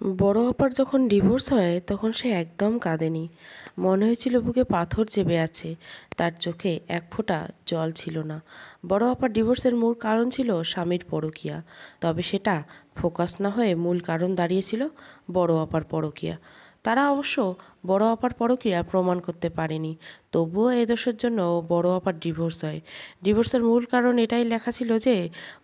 বড় আপার যখন ডিভোর্স হয় তখন সে একদম কাঁদেনি। মনে হয়েছিল বুকে পাথর চেপে আছে। তার চোখে এক ফোঁটা জল ছিল না। বড় আপার ডিভোর্সের মূল কারণ ছিল স্বামীর পরকীয়া। তবে সেটা ফোকাস না হয়ে মূল কারণ দাঁড়িয়েছিল বড় আপার পরকীয়া। তারা অবশ্য বড় আপার পরকীয়া প্রমাণ করতে পারেনি। তবুও এ দোষের জন্য বড় আপার ডিভোর্স হয়। ডিভোর্সের মূল কারণ এটাই লেখা ছিল যে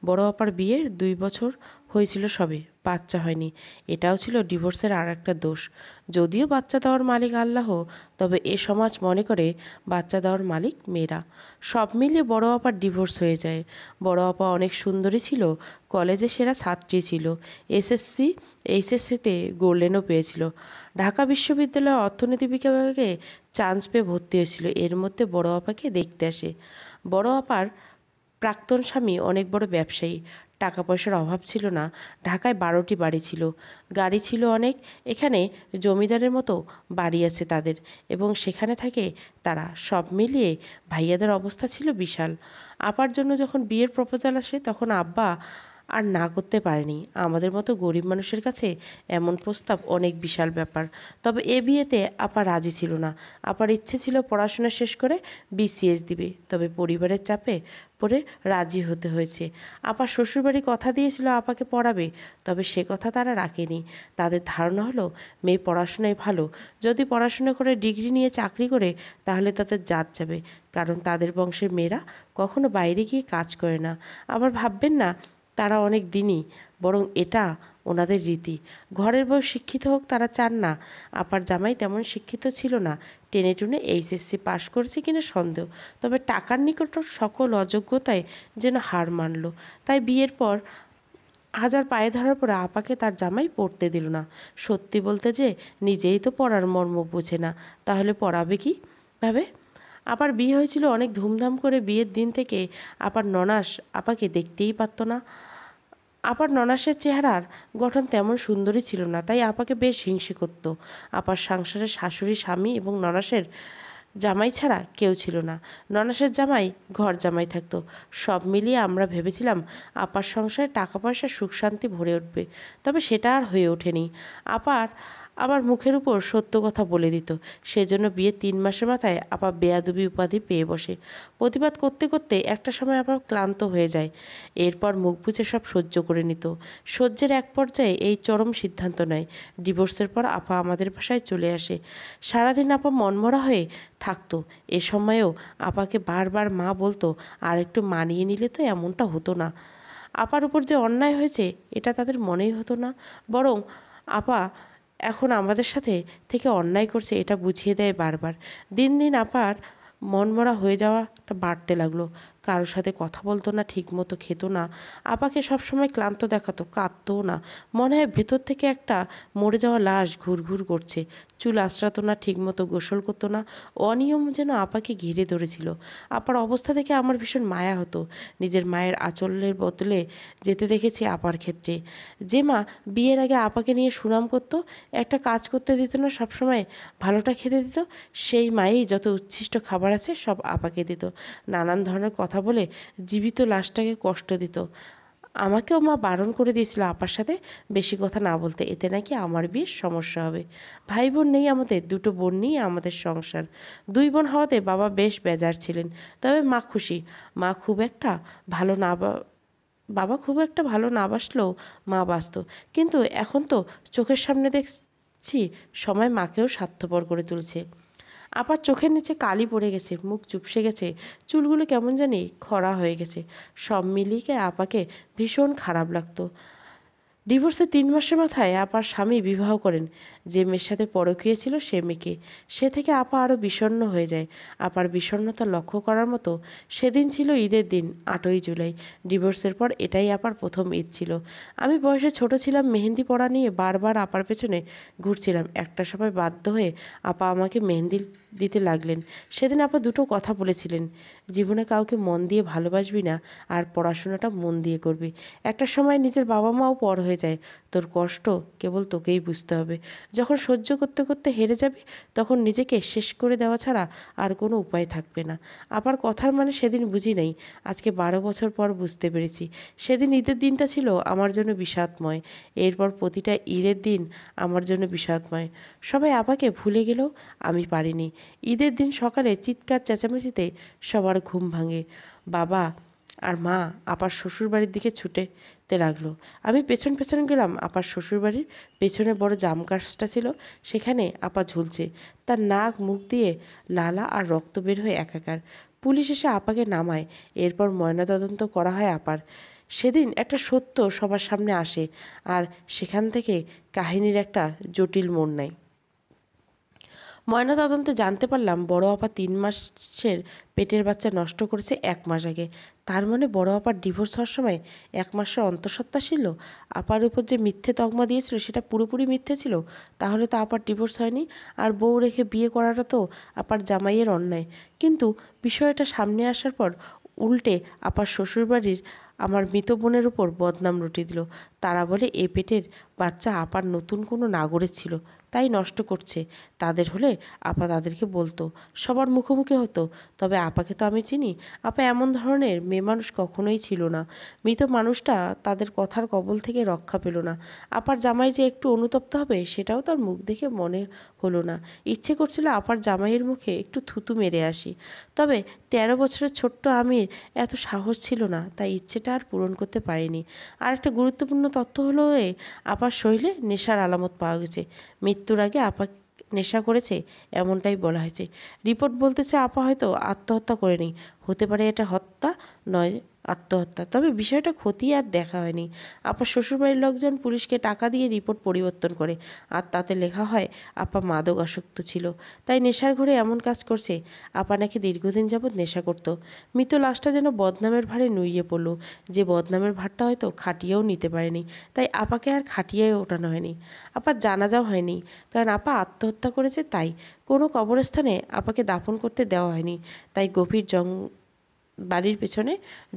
বড় আপার বিয়ের 2 বছর হয়েছিল সবে, বাচ্চা হয়নি। এটাও ছিল ডিভোর্সের আর একটা দোষ। যদিও বাচ্চা দেওয়ার মালিক আল্লাহ, তবে এ সমাজ মনে করে বাচ্চা দেওয়ার মালিক মেয়েরা। সব মিলিয়ে বড় আপার ডিভোর্স হয়ে যায়। বড় আপা অনেক সুন্দরী ছিল, কলেজে সেরা ছাত্রী ছিল, এসএসসি এইচএসসিতে গোল্ডেনও পেয়েছিল, ঢাকা বিশ্ববিদ্যালয়ে অর্থনীতি বিভাগে চান্স পেয়ে ভর্তি হয়েছিল। এর মধ্যে বড় আপাকে দেখতে আসে। বড় আপার প্রাক্তন স্বামী অনেক বড় ব্যবসায়ী। টাকা পয়সার অভাব ছিল না। ঢাকায় 12টি বাড়ি ছিল, গাড়ি ছিল অনেক। এখানে জমিদারের মতো বাড়ি আছে তাদের, এবং সেখানে থাকে তারা। সব মিলিয়ে ভাইয়াদের অবস্থা ছিল বিশাল। আপার জন্য যখন বিয়ের প্রপোজাল আসে তখন আব্বা আর না করতে পারেনি। আমাদের মতো গরিব মানুষের কাছে এমন প্রস্তাব অনেক বিশাল ব্যাপার। তবে এ বিয়েতে আপা রাজি ছিল না। আপার ইচ্ছে ছিল পড়াশোনা শেষ করে বিসিএস দিবে, তবে পরিবারের চাপে পড়ে রাজি হতে হয়েছে। আপা শ্বশুরবাড়ি কথা দিয়েছিল আপাকে পড়াবে, তবে সে কথা তারা রাখেনি। তাদের ধারণা হলো মেয়ে পড়াশোনায় ভালো, যদি পড়াশোনা করে ডিগ্রি নিয়ে চাকরি করে তাহলে তাদের জাত যাবে, কারণ তাদের বংশের মেয়েরা কখনো বাইরে গিয়ে কাজ করে না। আবার ভাববেন না তারা অনেক দিনই, বরং এটা ওনাদের রীতি। ঘরের বউ শিক্ষিত হোক তারা চান না। আপার জামাই তেমন শিক্ষিত ছিল না, টেনে টুনে এইচএসসি পাশ করেছে কিনা সন্দেহ, তবে টাকার নিকট সকল অযোগ্যতায় যেন হার মানল। তাই বিয়ের পর হাজার পায়ে ধরার পরে আপাকে তার জামাই পড়তে দিল না। সত্যি বলতে যে নিজেই তো পড়ার মর্ম বোঝে না, তাহলে পড়াবে কি ভাবে। আপার বিয়ে হয়েছিল অনেক ধুমধাম করে। বিয়ের দিন থেকে আপার ননাস আপাকে দেখতেই পারত না। আপার ননাসের চেহারার গঠন তেমন সুন্দরী ছিল না, তাই আপাকে বেশ হিংসে করত। আপার সংসারে শাশুড়ি, স্বামী এবং ননাসের জামাই ছাড়া কেউ ছিল না। ননাসের জামাই ঘর জামাই থাকতো। সব মিলিয়ে আমরা ভেবেছিলাম আপার সংসারে টাকা পয়সা সুখ শান্তি ভরে উঠবে, তবে সেটা আর হয়ে ওঠেনি। আপার আবার মুখের উপর সত্য কথা বলে দিত। সেজন্য বিয়ের 3 মাসের মাথায় আপা বেয়াদবি উপাধি পেয়ে বসে। প্রতিবাদ করতে করতে একটা সময় আপা ক্লান্ত হয়ে যায়। এরপর মুখ বুজে সব সহ্য করে নিত। সহ্যের এক পর্যায়ে এই চরম সিদ্ধান্ত নেয়। ডিভোর্সের পর আপা আমাদের বাসায় চলে আসে। সারাদিন আপা মনমরা হয়ে থাকতো। এ সময়েও আপাকে বারবার মা বলতো, আর একটু মানিয়ে নিলে তো এমনটা হতো না। আপার উপর যে অন্যায় হয়েছে এটা তাদের মনেই হতো না, বরং আপা এখন আমাদের সাথে থেকে অন্যায় করছে এটা বুঝিয়ে দেয় বারবার। দিন দিন আপার মনমরা হয়ে যাওয়াটা বাড়তে লাগলো। কারোর সাথে কথা বলতো না, ঠিক মতো খেত না। আপাকে সবসময় ক্লান্ত দেখাতো, কাঁদতও না। মনে হয় ভেতর থেকে একটা মরে যাওয়া লাশ ঘুরঘুর করছে। চুল আঁচড়াতো না, ঠিক মতো গোসল করতো না। অনিয়ম যেন আপাকে ঘিরে ধরেছিল। আপার অবস্থা দেখে আমার ভীষণ মায়া হতো। নিজের মায়ের আঁচলের বদলে যেতে দেখেছি আপার ক্ষেত্রে। যে মা বিয়ের আগে আপাকে নিয়ে সুনাম করতো, একটা কাজ করতে দিত না, সবসময় ভালোটা খেতে দিত, সেই মায়েই যত উচ্ছিষ্ট খাবার আছে সব আপাকে দিত। নানান ধরনের কথা বলে জীবিত লাশটাকে কষ্ট দিত। আমাকেও মা বারণ করে দিয়েছিল আপার সাথে বেশি কথা না বলতে, এতে নাকি আমার বিয়ের সমস্যা হবে। ভাই বোন নেই আমাদের, 2টো বোন নিয়ে আমাদের সংসার। 2 বোন হওয়াতে বাবা বেশ বেজার ছিলেন, তবে মা খুশি। মা খুব একটা ভালো না বাবা খুব একটা ভালো না বাসলেও মা বাসত। কিন্তু এখন তো চোখের সামনে দেখছি সময় মাকেও স্বার্থপর করে তুলছে। আপার চোখের নিচে কালি পড়ে গেছে, মুখ চুপসে গেছে, চুলগুলো কেমন জানি খরা হয়ে গেছে। সব মিলিয়ে আপাকে ভীষণ খারাপ লাগতো। ডিভোর্সের 3 মাসের মাথায় আপার স্বামী বিবাহ করেন। যে মেয়ের সাথে পরকীয়া ছিল সে মেয়েকে। সে থেকে আপা আরও বিষণ্ণ হয়ে যায়। আপার বিষণ্ণতা লক্ষ্য করার মতো সেদিন ছিল ঈদের দিন, 8ই জুলাই। ডিভোর্সের পর এটাই আপার প্রথম ঈদ ছিল। আমি বয়সে ছোট ছিলাম, মেহেন্দি পরা নিয়ে বারবার আপার পেছনে ঘুরছিলাম। একটা সময় বাধ্য হয়ে আপা আমাকে মেহেন্দি দিতে লাগলেন। সেদিন আপা 2টো কথা বলেছিলেন, জীবনে কাউকে মন দিয়ে ভালোবাসবি না, আর পড়াশোনাটা মন দিয়ে করবি। একটা সময় নিজের বাবা মাও পর হয়ে হয়ে যায়, তোর কষ্ট কেবল তোকেই বুঝতে হবে। যখন সহ্য করতে করতে হেরে যাবে, তখন নিজেকে শেষ করে দেওয়া ছাড়া আর কোনো উপায় থাকবে না। আপার কথার মানে সেদিন বুঝি নাই, আজকে 12 বছর পর বুঝতে পেরেছি। সেদিন ঈদের দিনটা ছিল আমার জন্য বিষাদময়। এরপর প্রতিটা ঈদের দিন আমার জন্য বিষাদময়। সবাই আপাকে ভুলে গেলেও আমি পারিনি। ঈদের দিন সকালে চিৎকার চেঁচামেচিতে সবার ঘুম ভাঙে। বাবা আর মা আপার শ্বশুরবাড়ির দিকে ছুটেতে লাগলো। আমি পেছন পেছন গেলাম। আপার শ্বশুরবাড়ির পেছনে বড় জাম গাছটা ছিল, সেখানে আপা ঝুলছে। তার নাক মুখ দিয়ে লালা আর রক্ত বের হয়ে একাকার। পুলিশ এসে আপাকে নামায়। এরপর ময়নাতদন্ত করা হয় আপার। সেদিন একটা সত্য সবার সামনে আসে, আর সেখান থেকে কাহিনীর একটা জটিল মোড় নেয়। ময়নাতদন্তে জানতে পারলাম বড় আপা 3 মাসের পেটের বাচ্চা নষ্ট করেছে 1 মাস আগে। তার মানে বড় আপার ডিভোর্স হওয়ার সময় 1 মাসের অন্তঃসত্ত্বা ছিল। আপার উপর যে মিথ্যে তকমা দিয়েছিল সেটা পুরোপুরি মিথ্যে ছিল। তাহলে তো আপার ডিভোর্স হয়নি, আর বউ রেখে বিয়ে করাটা তো আপার জামাইয়ের অন্যায়। কিন্তু বিষয়টা সামনে আসার পর উল্টে আপার শ্বশুরবাড়ির আমার মৃত বোনের উপর বদনাম রটিয়ে দিল। তারা বলে এ পেটের বাচ্চা আপার নতুন কোনো নাগরের ছিল, তাই নষ্ট করছে। তাদের হলে আপা তাদেরকে বলতো, সবার মুখোমুখি হতো। তবে আপাকে তো আমি চিনি, আপা এমন ধরনের মেয়ে মানুষ কখনোই ছিল না। মৃত মানুষটা তাদের কথার কবল থেকে রক্ষা পেল না। আপার জামাই যে একটু অনুতপ্ত হবে সেটাও তার মুখ দেখে মনে হলো না। ইচ্ছে করছিল আপার জামাইয়ের মুখে একটু থুতু মেরে আসি। তবে 13 বছরের ছোট্ট আমির এত সাহস ছিল না, তাই ইচ্ছেটা আর পূরণ করতে পারিনি। আর একটা গুরুত্বপূর্ণ তথ্য হলো আপার শরীরে নেশার আলামত পাওয়া গেছে। মৃত্যুর আগে আপা নেশা করেছে এমনটাই বলা হয়েছে। রিপোর্ট বলতেছে আপা হয়তো আত্মহত্যা করেনি, হতে পারে এটা হত্যা নয় আত্মহত্যা। তবে বিষয়টা খতিয়ে আর দেখা হয়নি। আপার শ্বশুরবাড়ির লোকজন পুলিশকে টাকা দিয়ে রিপোর্ট পরিবর্তন করে, আর তাতে লেখা হয় আপা মাদক আসক্ত ছিল, তাই নেশার ঘরে এমন কাজ করছে। আপা নাকি দীর্ঘদিন যাবৎ নেশা করতো। মৃত লাশটা যেন বদনামের ভারে নুইয়ে পড়ল, যে বদনামের ভারটা হয়তো খাটিয়েও নিতে পারেনি, তাই আপাকে আর খাটিয়ে ওঠানো হয়নি। আপার জানাজাও হয়নি, কারণ আপা আত্মহত্যা করেছে। তাই কোনো কবরস্থানে আপাকে দাফন করতে দেওয়া হয়নি, তাই গভীর বাড়ির পেছনে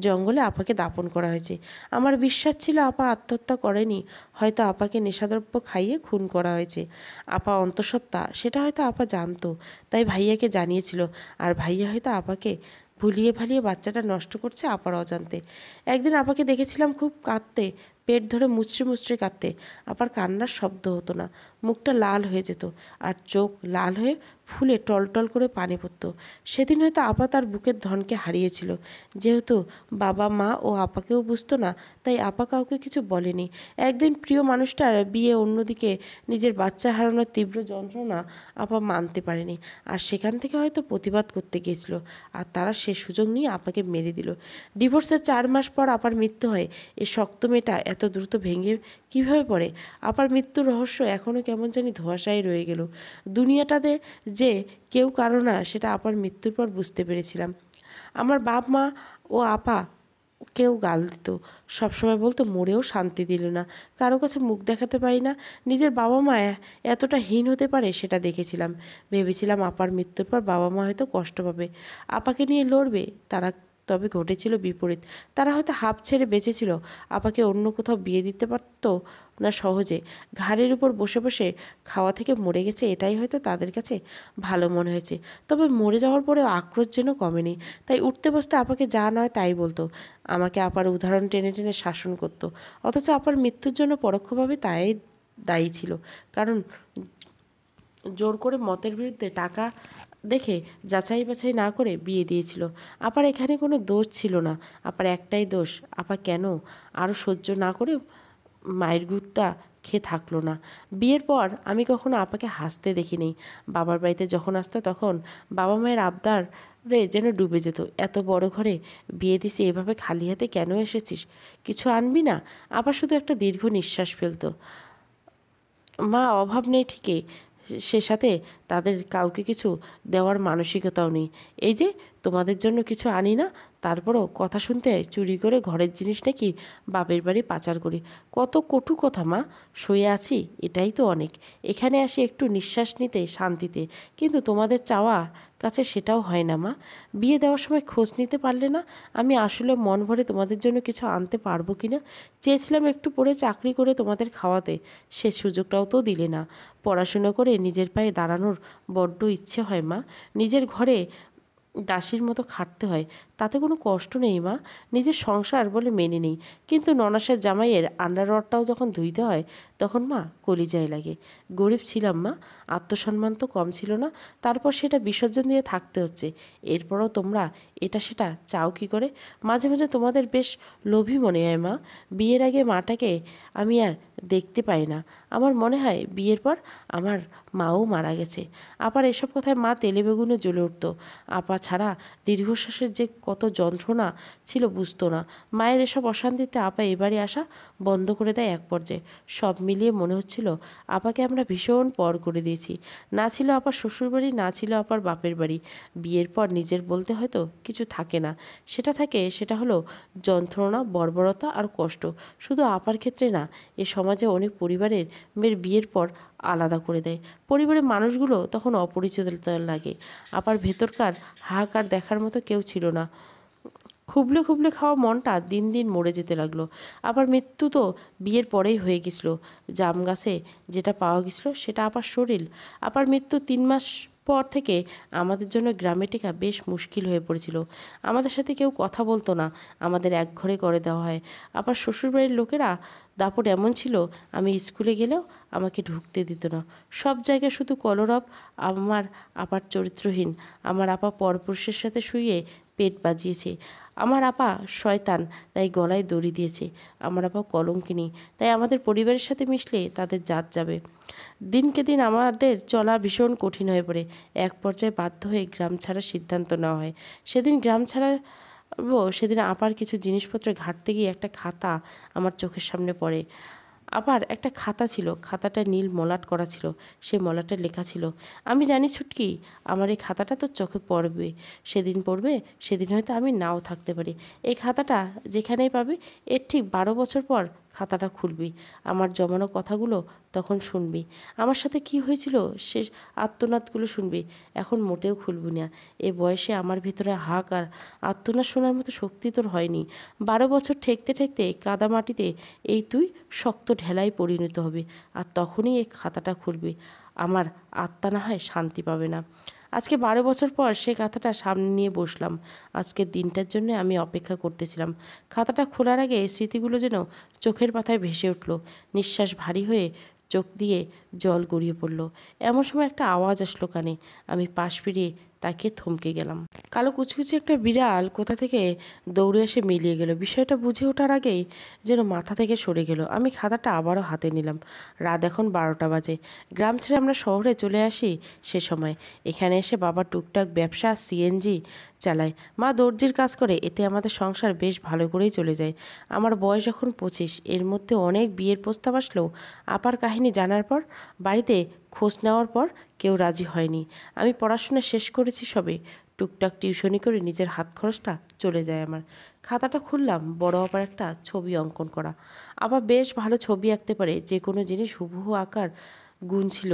জঙ্গলে আপাকে দাফন করা হয়েছে। আমার বিশ্বাস ছিল আপা আত্মহত্যা করেনি, হয়তো আপাকে নেশাদ্রব্য খাইয়ে খুন করা হয়েছে। আপা অন্তঃসত্ত্বা সেটা হয়তো আপা জানতো, তাই ভাইয়াকে জানিয়েছিল। আর ভাইয়া হয়তো আপাকে ভুলিয়ে ভালিয়ে বাচ্চাটা নষ্ট করছে আপার অজান্তে। একদিন আপাকে দেখেছিলাম খুব কাঁদতে, পেট ধরে মুচড়ে মুচড়ে কাঁদতে। আপার কান্নার শব্দ হতো না, মুখটা লাল হয়ে যেত, আর চোখ লাল হয়ে ফুলে টলটল করে পানি পড়তো। সেদিন হয়তো আপা তার বুকের ধনকে হারিয়েছিল। যেহেতু বাবা মা ও আপাকেও বুঝতো না, তাই আপা কাউকে কিছু বলেনি। একদিন প্রিয় মানুষটার বিয়ে, অন্যদিকে নিজের বাচ্চা হারানোর তীব্র যন্ত্রণা আপা মানতে পারেনি, আর সেখান থেকে হয়তো প্রতিবাদ করতে গিয়েছিল, আর তারা সে সুযোগ নিয়ে আপাকে মেরে দিল। ডিভোর্সের 4 মাস পর আপার মৃত্যু হয়। এ শক্ত মেয়েটা এত দ্রুত ভেঙে কিভাবে পড়ে? আপার মৃত্যুর রহস্য এখনও কেমন জানি ধোঁয়াশায় রয়ে গেল। দুনিয়াটাতে যে কেউ কারো না, সেটা আপার মৃত্যুর পর বুঝতে পেরেছিলাম। আমার বাপ মা ও আপা কেউ গাল দিত, সবসময় বলতো মরেও শান্তি দিল না, কারো কাছে মুখ দেখাতে পারি না। নিজের বাবা মা এতটা হীন হতে পারে সেটা দেখেছিলাম। ভেবেছিলাম আপার মৃত্যুর পর বাবা মা হয়তো কষ্ট পাবে, আপাকে নিয়ে লড়বে। তবে ঘটেছিল বিপরীত। তারা হয়তো হাঁপ ছেড়ে বেঁচেছিল। আপাকে অন্য কোথাও বিয়ে দিতে পারত না সহজে। ঘাড়ের উপর বসে বসে খাওয়া থেকে মরে গেছে, এটাই হয়তো তাদের কাছে ভালো মনে হয়েছে। তবে মরে যাওয়ার পরেও আক্রোশ যেন কমেনি। তাই উঠতে বসতে আপাকে যা নয় তাই বলতো। আমাকে আপার উদাহরণ টেনে টেনে শাসন করতো। অথচ আপার মৃত্যুর জন্য পরোক্ষভাবে তাই দায়ী ছিল, কারণ জোর করে মতের বিরুদ্ধে টাকা দেখে যাচাই বাছাই না করে বিয়ে দিয়েছিল। আপার এখানে কোনো দোষ ছিল না, আপার একটাই দোষ, আপা কেন আরও সহ্য না করে মায়ের গুঁতা খেয়ে থাকলো না। বিয়ের পর আমি কখনো আপাকে হাসতে দেখিনি। বাবার বাড়িতে যখন আসতো তখন বাবা মায়ের আবদার যেন ডুবে যেত। এত বড় ঘরে বিয়ে দিছি, এভাবে খালি হাতে কেন এসেছিস? কিছু আনবি না? আপা শুধু একটা দীর্ঘ নিঃশ্বাস ফেলতো। মা অভাব নেই ঠিকই, সে সাথে তাদের কাউকে কিছু দেওয়ার মানসিকতাও নেই। এই যে তোমাদের জন্য কিছু আনি না, তারপরও কথা শুনতে চুরি করে ঘরের জিনিস নাকি বাপের বাড়ি পাচার করি। কত কটু কথা মা! শুয়ে আছি এটাই তো অনেক। এখানে আসি একটু নিঃশ্বাস নিতে শান্তিতে, কিন্তু তোমাদের চাওয়া কাছে সেটাও হয় না মা। বিয়ে দেওয়ার সময় খোঁজ নিতে পারলে না আমি আসলে মন ভরে তোমাদের জন্য কিছু আনতে পারবো কি না? চেয়েছিলাম একটু পড়ে চাকরি করে তোমাদের খাওয়াতে, সে সুযোগটাও তো দিলে না। পড়াশুনো করে নিজের পায়ে দাঁড়ানোর বড্ড ইচ্ছে হয় মা। নিজের ঘরে দাসীর মতো খাটতে হয়, তাতে কোনো কষ্ট নেই মা, নিজের সংসার বলে মেনে নেই। কিন্তু ননাসের জামাইয়ের আন্ডারওয়্যারটাও যখন ধুইতে হয় তখন মা কলিজায় লাগে। গরিব ছিলাম মা, আত্মসম্মান তো কম ছিল না, তারপর সেটা বিসর্জন দিয়ে থাকতে হচ্ছে। এরপরও তোমরা এটা সেটা চাও কি করে? মাঝে মাঝে তোমাদের বেশ লোভী মনে হয় মা। বিয়ের আগে মাটাকে আমি আর দেখতে পাই না। আমার মনে হয় বিয়ের পর আমার মাও মারা গেছে। আপার এসব কথায় মা তেলে বেগুনে জ্বলে উঠত। আপা ছাড়া দীর্ঘশ্বাসের যে কত যন্ত্রণা ছিল বুঝতো না। মায়ের এসব অশান্তিতে আপা এবারে আসা বন্ধ করে দেয় এক পর্যায়ে। সব মিলিয়ে মনে হচ্ছিল আপাকে আমরা ভীষণ পর করে দিয়েছি। না ছিল আপার শ্বশুরবাড়ি, না ছিল আপার বাপের বাড়ি। বিয়ের পর নিজের বলতে হয়তো কিছু থাকে না, সেটা হলো যন্ত্রণা, বর্বরতা আর কষ্ট। শুধু আপার ক্ষেত্রে না, এ সমাজে অনেক পরিবারের মেয়ের বিয়ের পর আলাদা করে দেয়। পরিবারের মানুষগুলো তখন অপরিচিত লাগে। আপার ভেতরকার হাহাকার দেখার মতো কেউ ছিল না। খুবলে খুবলে খাওয়া মনটা দিন দিন মরে যেতে লাগলো। আবার মৃত্যু তো বিয়ের পরেই হয়ে গেছিলো। জাম গাছে যেটা পাওয়া গেছিলো সেটা আপার শরীর। আপার মৃত্যু 3 মাস পর থেকে আমাদের জন্য গ্রামে টেকা বেশ মুশকিল হয়ে পড়েছিল। আমাদের সাথে কেউ কথা বলতো না, আমাদের এক ঘরে করে দেওয়া হয়। আপার শ্বশুরবাড়ির লোকেরা দাপট এমন ছিল, আমি স্কুলে গেলেও আমাকে ঢুকতে দিত না। সব জায়গায় শুধু কলরব। আমার আপার চরিত্রহীন। আমার আপা পরপুরুষের সাথে শুয়ে পেট বাজিয়েছে। আমার আপা শয়তান, তাই গলায় দড়ি দিয়েছে। আমার আপা কলঙ্কিনী, তাই আমাদের পরিবারের সাথে মিশলে তাদের জাত যাবে। দিনকে দিন আমাদের চলা ভীষণ কঠিন হয়ে পড়ে। এক পর্যায়ে বাধ্য হয়ে গ্রাম ছাড়ার সিদ্ধান্ত নেওয়া হয়। সেদিন গ্রাম ছাড়াবো সেদিন আপার কিছু জিনিসপত্র ঘাঁটতে গিয়ে একটা খাতা আমার চোখের সামনে পড়ে। আবার একটা খাতা ছিল, খাতাটা নীল মলাট করা ছিল। সে মলাটে লেখা ছিল, আমি জানি ছুটকি, আমার এই খাতাটা তোর চোখে পড়বে। সেদিন পড়বে, সেদিন হয়তো আমি নাও থাকতে পারি। এই খাতাটা যেখানেই পাবি, এর ঠিক 12 বছর পর খাতাটা খুলবি। আমার জমানো কথাগুলো তখন শুনবি। আমার সাথে কি হয়েছিল সে আর্তনাদগুলো শুনবি। এখন মোটেও খুলবি না। এ বয়সে আমার ভিতরে হাহাকার আর্তনাদ শোনার মতো শক্তি তোর হয়নি। 12 বছর ঠেকতে ঠেকতে কাদা মাটিতে এই তুই শক্ত ঢেলায় পরিণত হবি। আর তখনই এই খাতাটা খুলবি। আমার আত্মা না হয় শান্তি পাবে না। আজকে 12 বছর পর সে খাতাটা সামনে নিয়ে বসলাম। আজকের দিনটার জন্য আমি অপেক্ষা করতেছিলাম। খাতাটা খোলার আগে স্মৃতিগুলো যেন চোখের পাতায় ভেসে উঠল। নিঃশ্বাস ভারী হয়ে চোখ দিয়ে জল গড়িয়ে পড়ল। এমন সময় একটা আওয়াজ আসলো কানে। আমি পাশ ফিরিয়ে তাকে থমকে গেলাম। কালো কুচকুচে একটা বিড়াল কোথা থেকে দৌড়ে এসে মিলিয়ে গেল। বিষয়টা বুঝে ওঠার আগেই যেন মাথা থেকে সরে গেল। আমি খাতাটা আবারও হাতে নিলাম। রাত এখন 12টা বাজে। গ্রাম ছেড়ে আমরা শহরে চলে আসি সে সময়। এখানে এসে বাবা টুকটাক ব্যবসা, সিএনজি চালায়, মা দর্জির কাজ করে। এতে আমাদের সংসার বেশ ভালো করেই চলে যায়। আমার বয়স এখন 25। এর মধ্যে অনেক বিয়ের প্রস্তাব আসলেও আপার কাহিনী জানার পর, বাড়িতে খোঁজ নেওয়ার পর কেউ রাজি হয়নি। আমি পড়াশোনা শেষ করেছি সবে। টুকটাক টিউশনি করে নিজের হাত খরচটা চলে যায় আমার। খাতাটা খুললাম, বড় আবার একটা ছবি অঙ্কন করা। আবার বেশ ভালো ছবি আঁকতে পারে, যে কোনো জিনিস হুবহু আঁকার গুণ ছিল।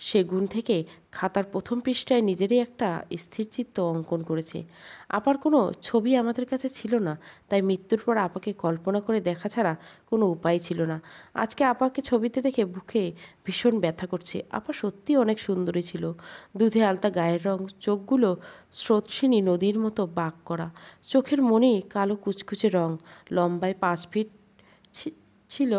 সে গুণ থেকে খাতার প্রথম পৃষ্ঠায় নিজেরই একটা স্থিরচিত্র অঙ্কন করেছে। আপার কোনো ছবি আমাদের কাছে ছিল না, তাই মৃত্যুর পর আপাকে কল্পনা করে দেখা ছাড়া কোনো উপায় ছিল না। আজকে আপাকে ছবিতে দেখে বুকে ভীষণ ব্যথা করছে। আপা সত্যিই অনেক সুন্দরী ছিল। দুধে আলতা গায়ের রং, চোখগুলো স্রোতস্বিনী নদীর মতো বাঁক করা, চোখের মণি কালো কুচকুচে রং, লম্বায় 5 ফিট ছিল,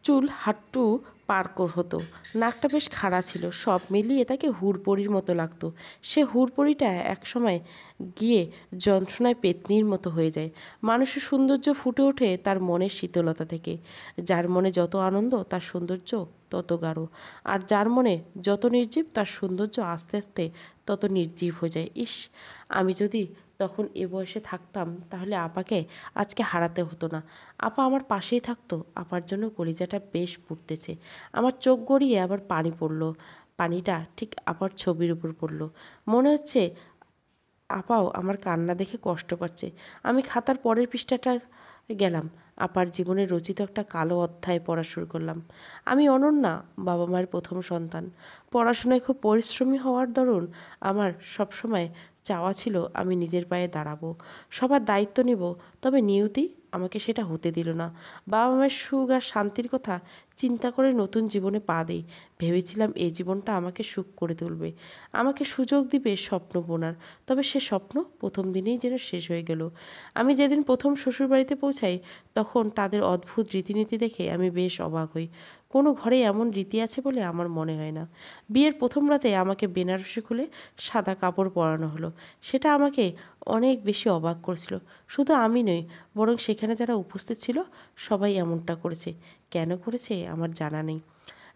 চুল হাঁটু পার হতো, নাকটা বেশ খাড়া ছিল। সব মিলিয়ে তাকে হুড়পড়ির মতো লাগতো। সে হুড়পড়িটা একসময় গিয়ে যন্ত্রণায় পেতনির মতো হয়ে যায়। মানুষের সৌন্দর্য ফুটে ওঠে তার মনের শীতলতা থেকে। যার মনে যত আনন্দ তার সৌন্দর্য তত গাঢ়, আর যার মনে যত নির্জীব তার সৌন্দর্য আস্তে আস্তে তত নির্জীব হয়ে যায়। ইস, আমি যদি তখন এ বয়সে থাকতাম তাহলে আপাকে আজকে হারাতে হতো না। আপা আমার পাশেই থাকতো। আপার জন্য কলিজাটা বেশ পুড়তেছে। আমার চোখ গড়িয়ে আবার পানি পড়ল। পানিটা ঠিক আপার ছবির উপর পড়ল। মনে হচ্ছে আপাও আমার কান্না দেখে কষ্ট পাচ্ছে। আমি খাতার পরের পৃষ্ঠাটা গেলাম। আপার জীবনে রচিত একটা কালো অধ্যায় পড়া শুরু করলাম। আমি অনন্যা, বাবা মায়ের প্রথম সন্তান। পড়াশোনায় খুব পরিশ্রমী হওয়ার দরুন আমার সবসময় চাওয়া ছিল আমি নিজের পায়ে দাঁড়াবো, সবার দায়িত্ব নিব। তবে নিয়তি আমাকে সেটা হতে দিল না। বাবা মায়ের সুখ আর শান্তির কথা চিন্তা করে নতুন জীবনে পা দিই। ভেবেছিলাম এই জীবনটা আমাকে সুখ করে তুলবে, আমাকে সুযোগ দিবে স্বপ্ন বোনার। তবে সে স্বপ্ন প্রথম দিনেই যেন শেষ হয়ে গেল। আমি যেদিন প্রথম শ্বশুরবাড়িতে পৌঁছাই তখন তাদের অদ্ভুত রীতিনীতি দেখে আমি বেশ অবাক হই। কোনো ঘরে এমন রীতি আছে বলে আমার মনে হয় না। বিয়ের প্রথম রাতে আমাকে বেনারসি খুলে সাদা কাপড় পরানো হলো। সেটা আমাকে অনেক বেশি অবাক করেছিল। শুধু আমি নই, বরং সেখানে যারা উপস্থিত ছিল সবাই এমনটা করেছে। কেন করেছে আমার জানা নেই।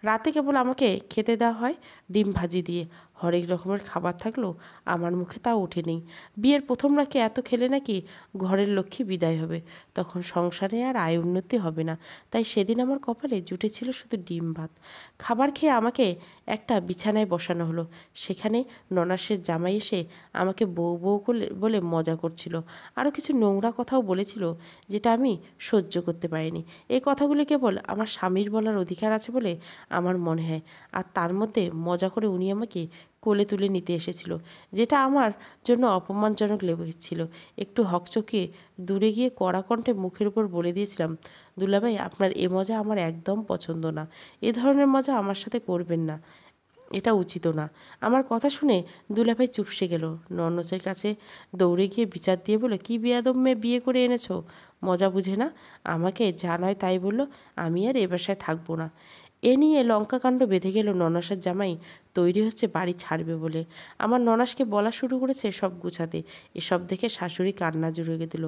রাতে কেবল আমাকে খেতে দেওয়া হয় ডিম ভাজি দিয়ে। হরেক রকমের খাবার থাকলেও আমার মুখে তা ওঠেনি। বিয়ের প্রথম রাতে এত খেলে নাকি ঘরের লক্ষ্মী বিদায় হবে, তখন সংসারে আর আয় উন্নতি হবে না। তাই সেদিন আমার কপালে জুটেছিল শুধু ডিম ভাত। খাবার খেয়ে আমাকে একটা বিছানায় বসানো হলো। সেখানে ননাসের জামাই এসে আমাকে বউ বউ বলে মজা করছিল। আরও কিছু নোংরা কথাও বলেছিল, যেটা আমি সহ্য করতে পারিনি। এই কথাগুলো কেবল আমার স্বামীর বলার অধিকার আছে বলে আমার মনে হয়। আর তার মধ্যে মজা করে উনি আমাকে কোলে তুলে নিতে এসেছিল, যেটা আমার জন্য অপমানজনক লেগেছিল। একটু হকচকিয়ে দূরে গিয়ে কড়া কণ্ঠে মুখের উপর বলে দিয়েছিলাম, দুলাভাই, আপনার এ মজা আমার একদম পছন্দ না। এ ধরনের মজা আমার সাথে করবেন না, এটা উচিত না। আমার কথা শুনে দুলাভাই চুপসে গেল। ননসের কাছে দৌড়ে গিয়ে বিচার দিয়ে বলল, কি বেয়াদব মেয়ে বিয়ে করে এনেছো, মজা বুঝে না। আমাকে যা নয় তাই বলল। আমি আর এ বাসায় থাকবো না। এ নিয়ে লঙ্কাকাণ্ড বেঁধে গেল। ননাসের জামাই তৈরি হচ্ছে বাড়ি ছাড়বে বলে। আমার ননাসকে বলা শুরু করেছে সব গুছাতে। এসব দেখে শাশুড়ি কান্না জুড়ে দিল।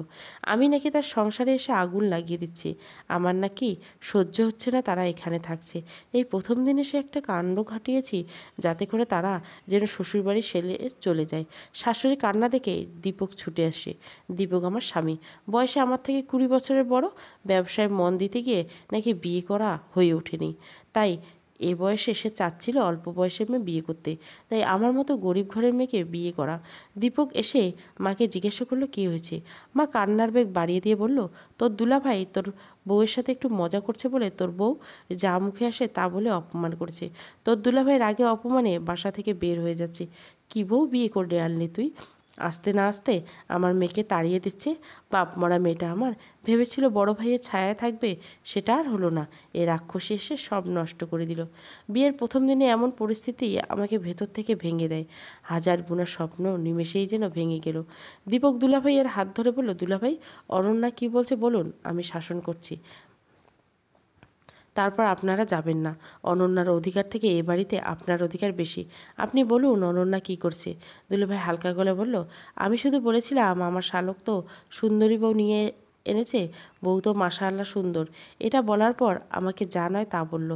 আমি নাকি তার সংসারে এসে আগুন লাগিয়ে দিচ্ছি। আমার নাকি সহ্য হচ্ছে না তারা এখানে থাকছে। এই প্রথম দিন এসে একটা কাণ্ড ঘটিয়েছি, যাতে করে তারা যেন শ্বশুরবাড়ি সেলে চলে যায়। শাশুড়ি কান্না দেখে দীপক ছুটে আসে। দীপক আমার স্বামী, বয়সে আমার থেকে 20 বছরের বড়। ব্যবসায় মন দিতে গিয়ে নাকি বিয়ে করা হয়ে ওঠেনি, তাই এ বয়সে সে চাচ্ছিল অল্প বয়সের মেয়ে বিয়ে করতে। তাই আমার মতো গরিব ঘরের মেয়েকে বিয়ে করা। দীপক এসে মাকে জিজ্ঞাসা করলো কী হয়েছে। মা কান্নার বেগ বাড়িয়ে দিয়ে বলল, তোর দুলাভাই তোর বউয়ের সাথে একটু মজা করছে বলে তোর বউ যা মুখে আসে তা বলে অপমান করেছে। তোর দুলাভাইয়ের আগে অপমানে বাসা থেকে বের হয়ে যাচ্ছে। কী বউ বিয়ে করে আনলি তুই? আসতে না আসতে আমার মেয়েকে তাড়িয়ে দিচ্ছে। বাপ মরা মেয়েটা আমার ভেবেছিল বড় ভাইয়ের ছায়ায় থাকবে, সেটা আর হলো না। এ রাক্ষসী এসে সব নষ্ট করে দিল। বিয়ের প্রথম দিনে এমন পরিস্থিতি আমাকে ভেতর থেকে ভেঙে দেয়। হাজার বোনা স্বপ্ন নিমেষেই যেন ভেঙে গেল। দীপক দুলাভাইয়ের হাত ধরে বলল, দুলাভাই, অনন্যা কি বলছে বলুন, আমি শাসন করছি। তারপর আপনারা যাবেন না। অনন্যার অধিকার থেকে এ বাড়িতে আপনার অধিকার বেশি। আপনি বলুন অনন্যা কী করছে। দুলাভাই হালকা গলায় বলল, আমি শুধু বলেছিলাম আমার শালক তো সুন্দরী বউ নিয়ে এনেছে, বউ তো মাশাআল্লাহ সুন্দর। এটা বলার পর আমাকে যা নয় তা বলল।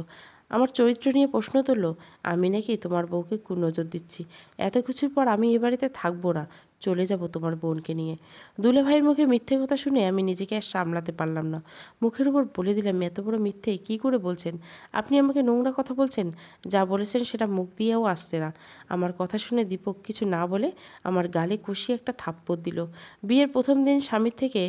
আমার চরিত্র নিয়ে প্রশ্ন তুলল। আমি নাকি তোমার বউকে কুনজর দিচ্ছি। এত কিছুর পর আমি এ বাড়িতে থাকবো না, চলে যাব তোমার বোনকে নিয়ে। দুলাভাইয়ের মুখে মিথ্যে কথা শুনে আমি নিজেকে আর সামলাতে পারলাম না। মুখের উপর বলে দিলাম, এত বড় মিথ্যে কী করে বলছেন? আপনি আমাকে নোংরা কথা বলছেন। যা বলেছেন সেটা মুখ দিয়েও আসছে না। আমার কথা শুনে দীপক কিছু না বলে আমার গালে কষিয়ে একটা থাপ্পড় দিল। বিয়ের প্রথম দিন স্বামীর থেকে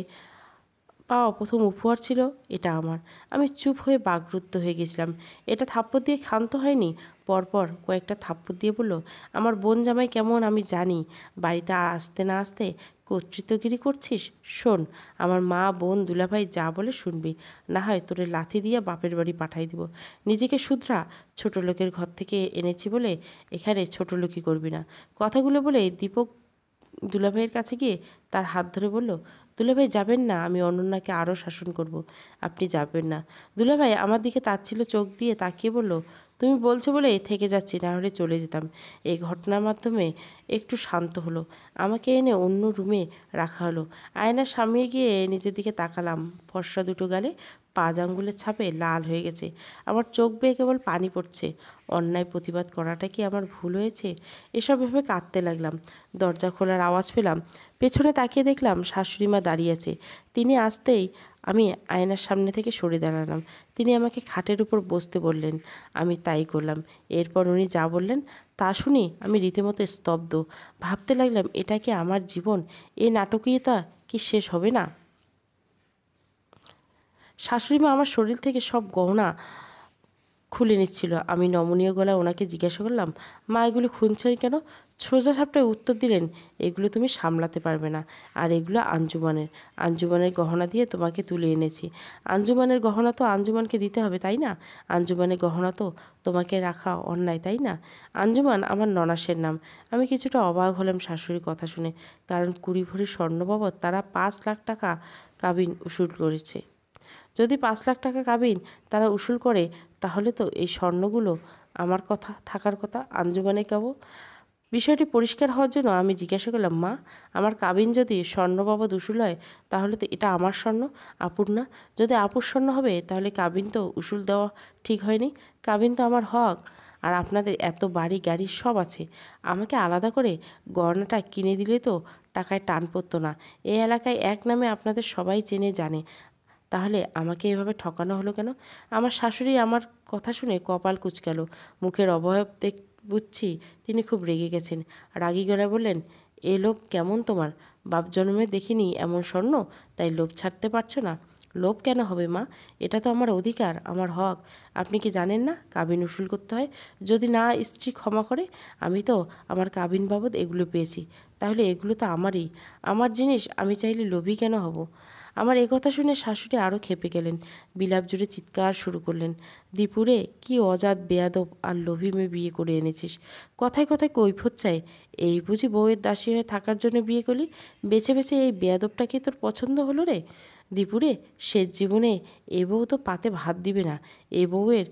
পাওয়া প্রথম উপহার ছিল এটা আমার। আমি চুপ হয়ে বাকরুদ্ধ হয়ে গেছিলাম। এটা থাপ্পড় দিয়ে ক্ষান্ত হয়নি, পরপর কয়েকটা থাপ্পড় দিয়ে বলল, আমার বোন জামাই কেমন আমি জানি। বাড়িতে আসতে না আসতে কর্তৃত্বগিরি করছিস। শোন, আমার মা বোন দুলাভাই যা বলে শুনবি, না হয় তোরে লাথি দিয়ে বাপের বাড়ি পাঠাই দিব। নিজেকে শুধরা। ছোট লোকের ঘর থেকে এনেছি বলে এখানে ছোট লোকই করবি না। কথাগুলো বলে দীপক দুলাভাইয়ের কাছে গিয়ে তার হাত ধরে বলল, দুলাভাই যাবেন না, আমি অনন্যাকে আরও শাসন করব। আপনি যাবেন না। দুলাভাই আমার দিকে তাচ্ছিল চোখ দিয়ে তাকিয়ে বলল, তুমি বলছো বলে থেকে যাচ্ছি, না হলে চলে যেতাম। এই ঘটনার মাধ্যমে একটু শান্ত হলো। আমাকে এনে অন্য রুমে রাখা হলো। আয়নার সামনে গিয়ে নিজের দিকে তাকালাম। ফর্সা দুটো গালে 5 আঙ্গুলের ছাপে লাল হয়ে গেছে। আমার চোখ বেয়ে কেবল পানি পড়ছে। অন্যায় প্রতিবাদ করাটা কি আমার ভুল হয়েছে? এসব ভেবে কাঁদতে লাগলাম। দরজা খোলার আওয়াজ পেলাম। পেছনে তাকিয়ে দেখলাম শাশুড়ি মা দাঁড়িয়ে আছে। তিনি আসতেই আমি আয়নার সামনে থেকে সরে দাঁড়ালাম। তিনি আমাকে খাটের উপর বসতে বললেন। আমি তাই করলাম। এরপর উনি যা বললেন তা শুনে আমি রীতিমতো স্তব্ধ। ভাবতে লাগলাম, এটা কি আমার জীবন? এই নাটকীয়তা কি শেষ হবে না? শাশুড়ি মা আমার শরীর থেকে সব গহনা খুলে নিচ্ছিল। আমি নমনীয় গলায় ওনাকে জিজ্ঞাসা করলাম, মা এগুলো খুঁজছেন কেন? সোজা সাপটায় উত্তর দিলেন, এগুলো তুমি সামলাতে পারবে না, আর এগুলো আঞ্জুমানের। আঞ্জুমানের গহনা দিয়ে তোমাকে তুলে এনেছি। আঞ্জুমানের গহনা তো আঞ্জুমানকে দিতে হবে, তাই না? আঞ্জুমানের গহনা তো তোমাকে রাখা অন্যায়, তাই না? আঞ্জুমান আমার ননাসের নাম। আমি কিছুটা অবাক হলাম শাশুড়ির কথা শুনে, কারণ 20 ভরি স্বর্ণ বাবদ তারা 5 লাখ টাকা কাবিন উসুল করেছে। যদি 5 লাখ টাকা কাবিন তারা উসুল করে, তাহলে তো এই স্বর্ণগুলো আমার কথা থাকার কথা আঞ্জুমানে কেব। বিষয়টি পরিষ্কার হওয়ার জন্য আমি জিজ্ঞাসা করলাম, মা আমার কাবিন যদি স্বর্ণ বাবদ উসুল হয়, তাহলে তো এটা আমার স্বর্ণ, আপুর না। যদি আপুর স্বর্ণ হবে, তাহলে কাবিন তো উসুল দেওয়া ঠিক হয়নি। কাবিন তো আমার হক। আর আপনাদের এত বাড়ি গাড়ি সব আছে, আমাকে আলাদা করে গয়নাটা কিনে দিলে তো টাকায় টান পড়তো না। এই এলাকায় এক নামে আপনাদের সবাই চেনে জানে, তাহলে আমাকে এভাবে ঠকানো হলো কেন? আমার শাশুড়ি আমার কথা শুনে কপাল কুঁচকাল। মুখের অবয়ব বুঝছি তিনি খুব রেগে গেছেন। রাগী গলায় বললেন, এ লোভ কেমন তোমার? বাপ জন্মে দেখিনি এমন স্বর্ণ, তাই লোভ ছাড়তে পারছো না? লোভ কেন হবে মা? এটা তো আমার অধিকার, আমার হক। আপনি কি জানেন না কাবিন উসুল করতে হয়? যদি না স্ত্রী ক্ষমা করে, আমি তো আমার কাবিন বাবদ এগুলো পেয়েছি, তাহলে এগুলো তো আমারই, আমার জিনিস। আমি চাইলে লোভী কেন হব? আমার কথা শুনে শাশুড়ি আরও ক্ষেপে গেলেন। বিলাপ জুড়ে চিৎকার শুরু করলেন, দীপুরে কি অজাত বেয়াদব আর লোভী মেয়ে বিয়ে করে এনেছিস! কথায় কথায় কৈফত চাই। এই বুঝি বউয়ের দাসী হয়ে থাকার জন্য বিয়ে করলি? বেছে বেছে এই বেয়াদবটাকে তোর পছন্দ হলো রে? দীপুরে, শেষ জীবনে এ বউ তো পাতে ভাত দিবে না। এ বউয়ের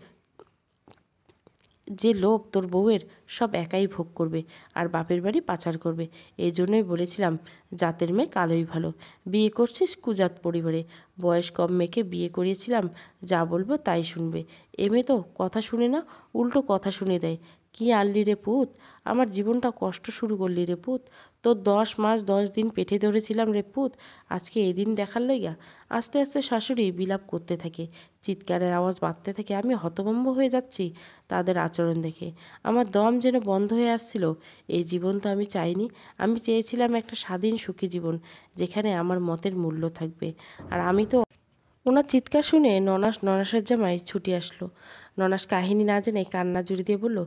যে লোভ তোর বউয়ের, সব একাই ভোগ করবে আর বাপের বাড়ি পাচার করবে। এই জন্যই বলেছিলাম জাতের মেয়ে কালোই ভালো। বিয়ে করছিস কুজাত পরিবারে। বয়স কম মেয়েকে বিয়ে করিয়েছিলাম, যা বলবো তাই শুনবে। এ মেয়ে তো কথা শুনে না, উল্টো কথা শুনে দেয়। কি আনলি রে পুত, আমার জীবনটা কষ্ট শুরু করলি রে পুত। তোর 10 মাস 10 দিন পেটে ধরেছিলাম রে পুত, আজকে এদিন দেখার লইগা। আস্তে আস্তে শাশুড়ি বিলাপ করতে থাকে, চিৎকারের আওয়াজ বাড়তে থাকে। আমি হতভম্ব হয়ে যাচ্ছি তাদের আচরণ দেখে। আমার দম যেন বন্ধ হয়ে আসছিল। এই জীবন তো আমি চাইনি। আমি চেয়েছিলাম একটা স্বাধীন সুখী জীবন, যেখানে আমার মতের মূল্য থাকবে। আর আমি তো। ওনার চিৎকার শুনে ননাসের জামাই ছুটে আসলো। ননাস কাহিনী না জেনে কান্না জুড়ে দিয়ে বলল,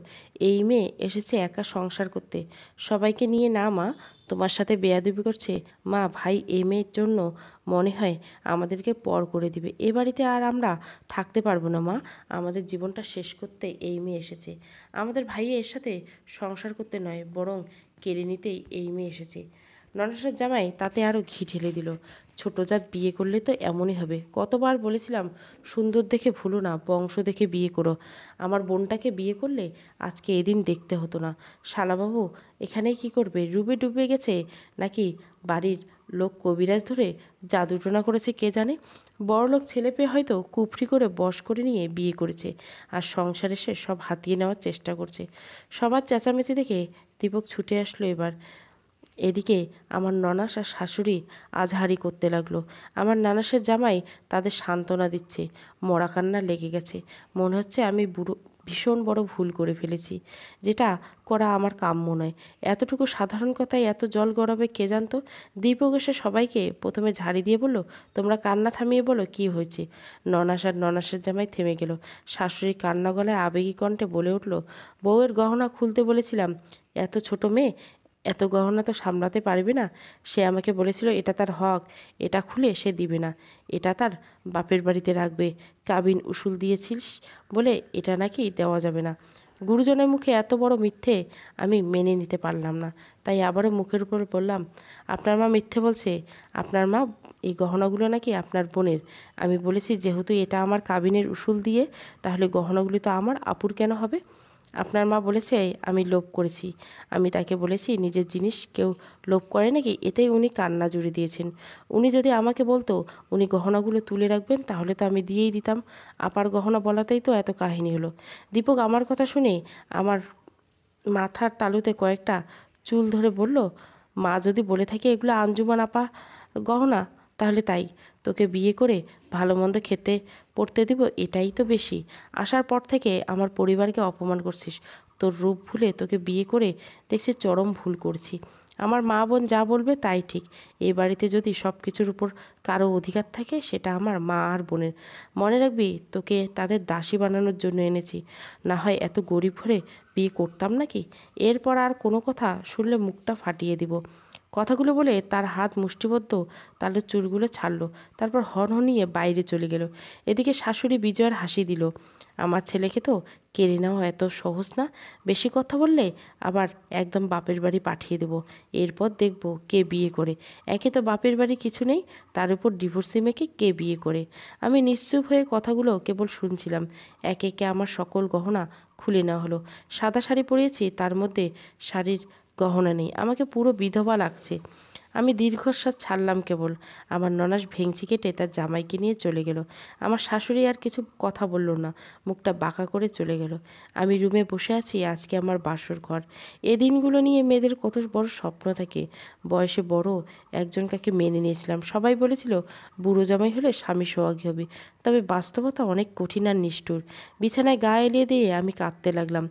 এই মেয়ে এসেছে একা সংসার করতে, সবাইকে নিয়ে না মা, তোমার সাথে বেয়াদবি করছে। মা ভাই এই মেয়ের জন্য মনে হয় আমাদেরকে পর করে দিবে। এ বাড়িতে আর আমরা থাকতে পারবো না মা, আমাদের জীবনটা শেষ করতে এই মেয়ে এসেছে। আমাদের ভাইয়ের সাথে সংসার করতে নয়, বরং কেড়ে নিতেই এই মেয়ে এসেছে। ননাসের জামাই তাতে আরও ঘি ঢেলে দিল। ছোট জাত বিয়ে করলে তো এমনই হবে। কতবার বলেছিলাম সুন্দর দেখে ভুলো না, বংশ দেখে বিয়ে করো। আমার বোনটাকে বিয়ে করলে আজকে এদিন দেখতে হতো না। শালাবাবু এখানেই কি করবে? ডুবে ডুবে গেছে নাকি বাড়ির লোক কবিরাজ ধরে জাদুটোনা করেছে কে জানে। বড়লোক ছেলে পেয়ে হয়তো কুফরি করে বশ করে নিয়ে বিয়ে করেছে, আর সংসার এসে সব হাতিয়ে নেওয়ার চেষ্টা করছে। সবার চেঁচামেচি দেখে দীপক ছুটে আসলো এবার। এদিকে আমার ননাস আর শাশুড়ি আজহারি করতে লাগলো। আমার নানাসের জামাই তাদের সান্ত্বনা দিচ্ছে। মরা কান্না লেগে গেছে। মনে হচ্ছে আমি ভীষণ বড় ভুল করে ফেলেছি, যেটা করা আমার কাম্য নয়। এতটুকু সাধারণ কথায় এত জল গড়াবে কে জানতো। দীপক এসে সবাইকে প্রথমে ঝাড়ি দিয়ে বলল, তোমরা কান্না থামিয়ে বলো কি হয়েছে। ননাস আর ননাসের জামাই থেমে গেল। শাশুড়ি কান্না গলায় আবেগী কণ্ঠে বলে উঠল, বউয়ের গহনা খুলতে বলেছিলাম, এত ছোট মেয়ে এত গহনা তো সামলাতে পারবে না। সে আমাকে বলেছিল এটা তার হক, এটা খুলে সে দিবে না, এটা তার বাপের বাড়িতে রাখবে। কাবিন উসুল দিয়েছিস বলে এটা নাকি দেওয়া যাবে না। গুরুজনের মুখে এত বড় মিথ্যে আমি মেনে নিতে পারলাম না, তাই আবারও মুখের উপর বললাম, আপনার মা মিথ্যে বলছে। আপনার মা এই গহনাগুলো নাকি আপনার বোনের। আমি বলেছি যেহেতু এটা আমার কাবিনের উসুল দিয়ে, তাহলে গহনাগুলি তো আমার, আপুর কেন হবে? আপনার মা বলেছে আমি লোভ করেছি। আমি তাকে বলেছি নিজের জিনিস কেউ লোভ করে নাকি, এতেই উনি কান্না জুড়ে দিয়েছেন। উনি যদি আমাকে বলতো উনি গহনাগুলো তুলে রাখবেন, তাহলে তো আমি দিয়েই দিতাম। আপার গহনা বলাতেই তো এত কাহিনী হলো। দীপক আমার কথা শুনে আমার মাথার তালুতে কয়েকটা চুল ধরে বলল, মা যদি বলে থাকে এগুলো আঞ্জুমান আপা গহনা, তাহলে তাই। তোকে বিয়ে করে ভালো মন্দ খেতে পড়তে দিব, এটাই তো বেশি। আসার পর থেকে আমার পরিবারকে অপমান করছিস। তোর রূপ ভুলে তোকে বিয়ে করে দেখছি চরম ভুল করছি। আমার মা বোন যা বলবে তাই ঠিক। এই বাড়িতে যদি সব কিছুর উপর কারো অধিকার থাকে সেটা আমার মা আর বোনের। মনে রাখবি তোকে তাদের দাসী বানানোর জন্য এনেছি, না হয় এত গরিব ঘরে বিয়ে করতাম নাকি। এরপর আর কোনো কথা শুনলে মুখটা ফাটিয়ে দিব। কথাগুলো বলে তার হাত মুষ্টিবদ্ধ তাহলে চুলগুলো ছাড়লো, তারপর হনহনিয়ে বাইরে চলে গেল। এদিকে শাশুড়ি বিজয়ের হাসি দিল। আমার ছেলেকে তো কেড়ে নেওয়া এত সহজ না, বেশি কথা বললে আবার একদম বাপের বাড়ি পাঠিয়ে দেবো। এরপর দেখব কে বিয়ে করে। একে তো বাপের বাড়ি কিছু নেই, তার উপর ডিভোর্সি মেয়েকে কে বিয়ে করে। আমি নিশ্চুপ হয়ে কথাগুলো কেবল শুনছিলাম। একে একে আমার সকল গহনা খুলে নেওয়া হলো। সাদা শাড়ি পরিয়েছি, তার মধ্যে শাড়ির গহনা নেই, আমাকে পুরো বিধবা লাগছে। আমি দীর্ঘশ্বাস ছাড়লাম কেবল। আমার ননাস ভেংচি কেটে তার জামাইকে নিয়ে চলে গেল। আমার শাশুড়ি আর কিছু কথা বলল না, মুখটা বাঁকা করে চলে গেল। আমি রুমে বসে আছি, আজকে আমার বাসর ঘর। এ দিনগুলো নিয়ে মেয়েদের কত বড় স্বপ্ন থাকে। বয়সে বড় একজন কাকে মেনে নিয়েছিলাম, সবাই বলেছিল বুড়ো জামাই হলে স্বামী সোহাগী হবে। তবে বাস্তবতা অনেক কঠিন আর নিষ্ঠুর। বিছানায় গা এলিয়ে দিয়ে আমি কাঁদতে লাগলাম।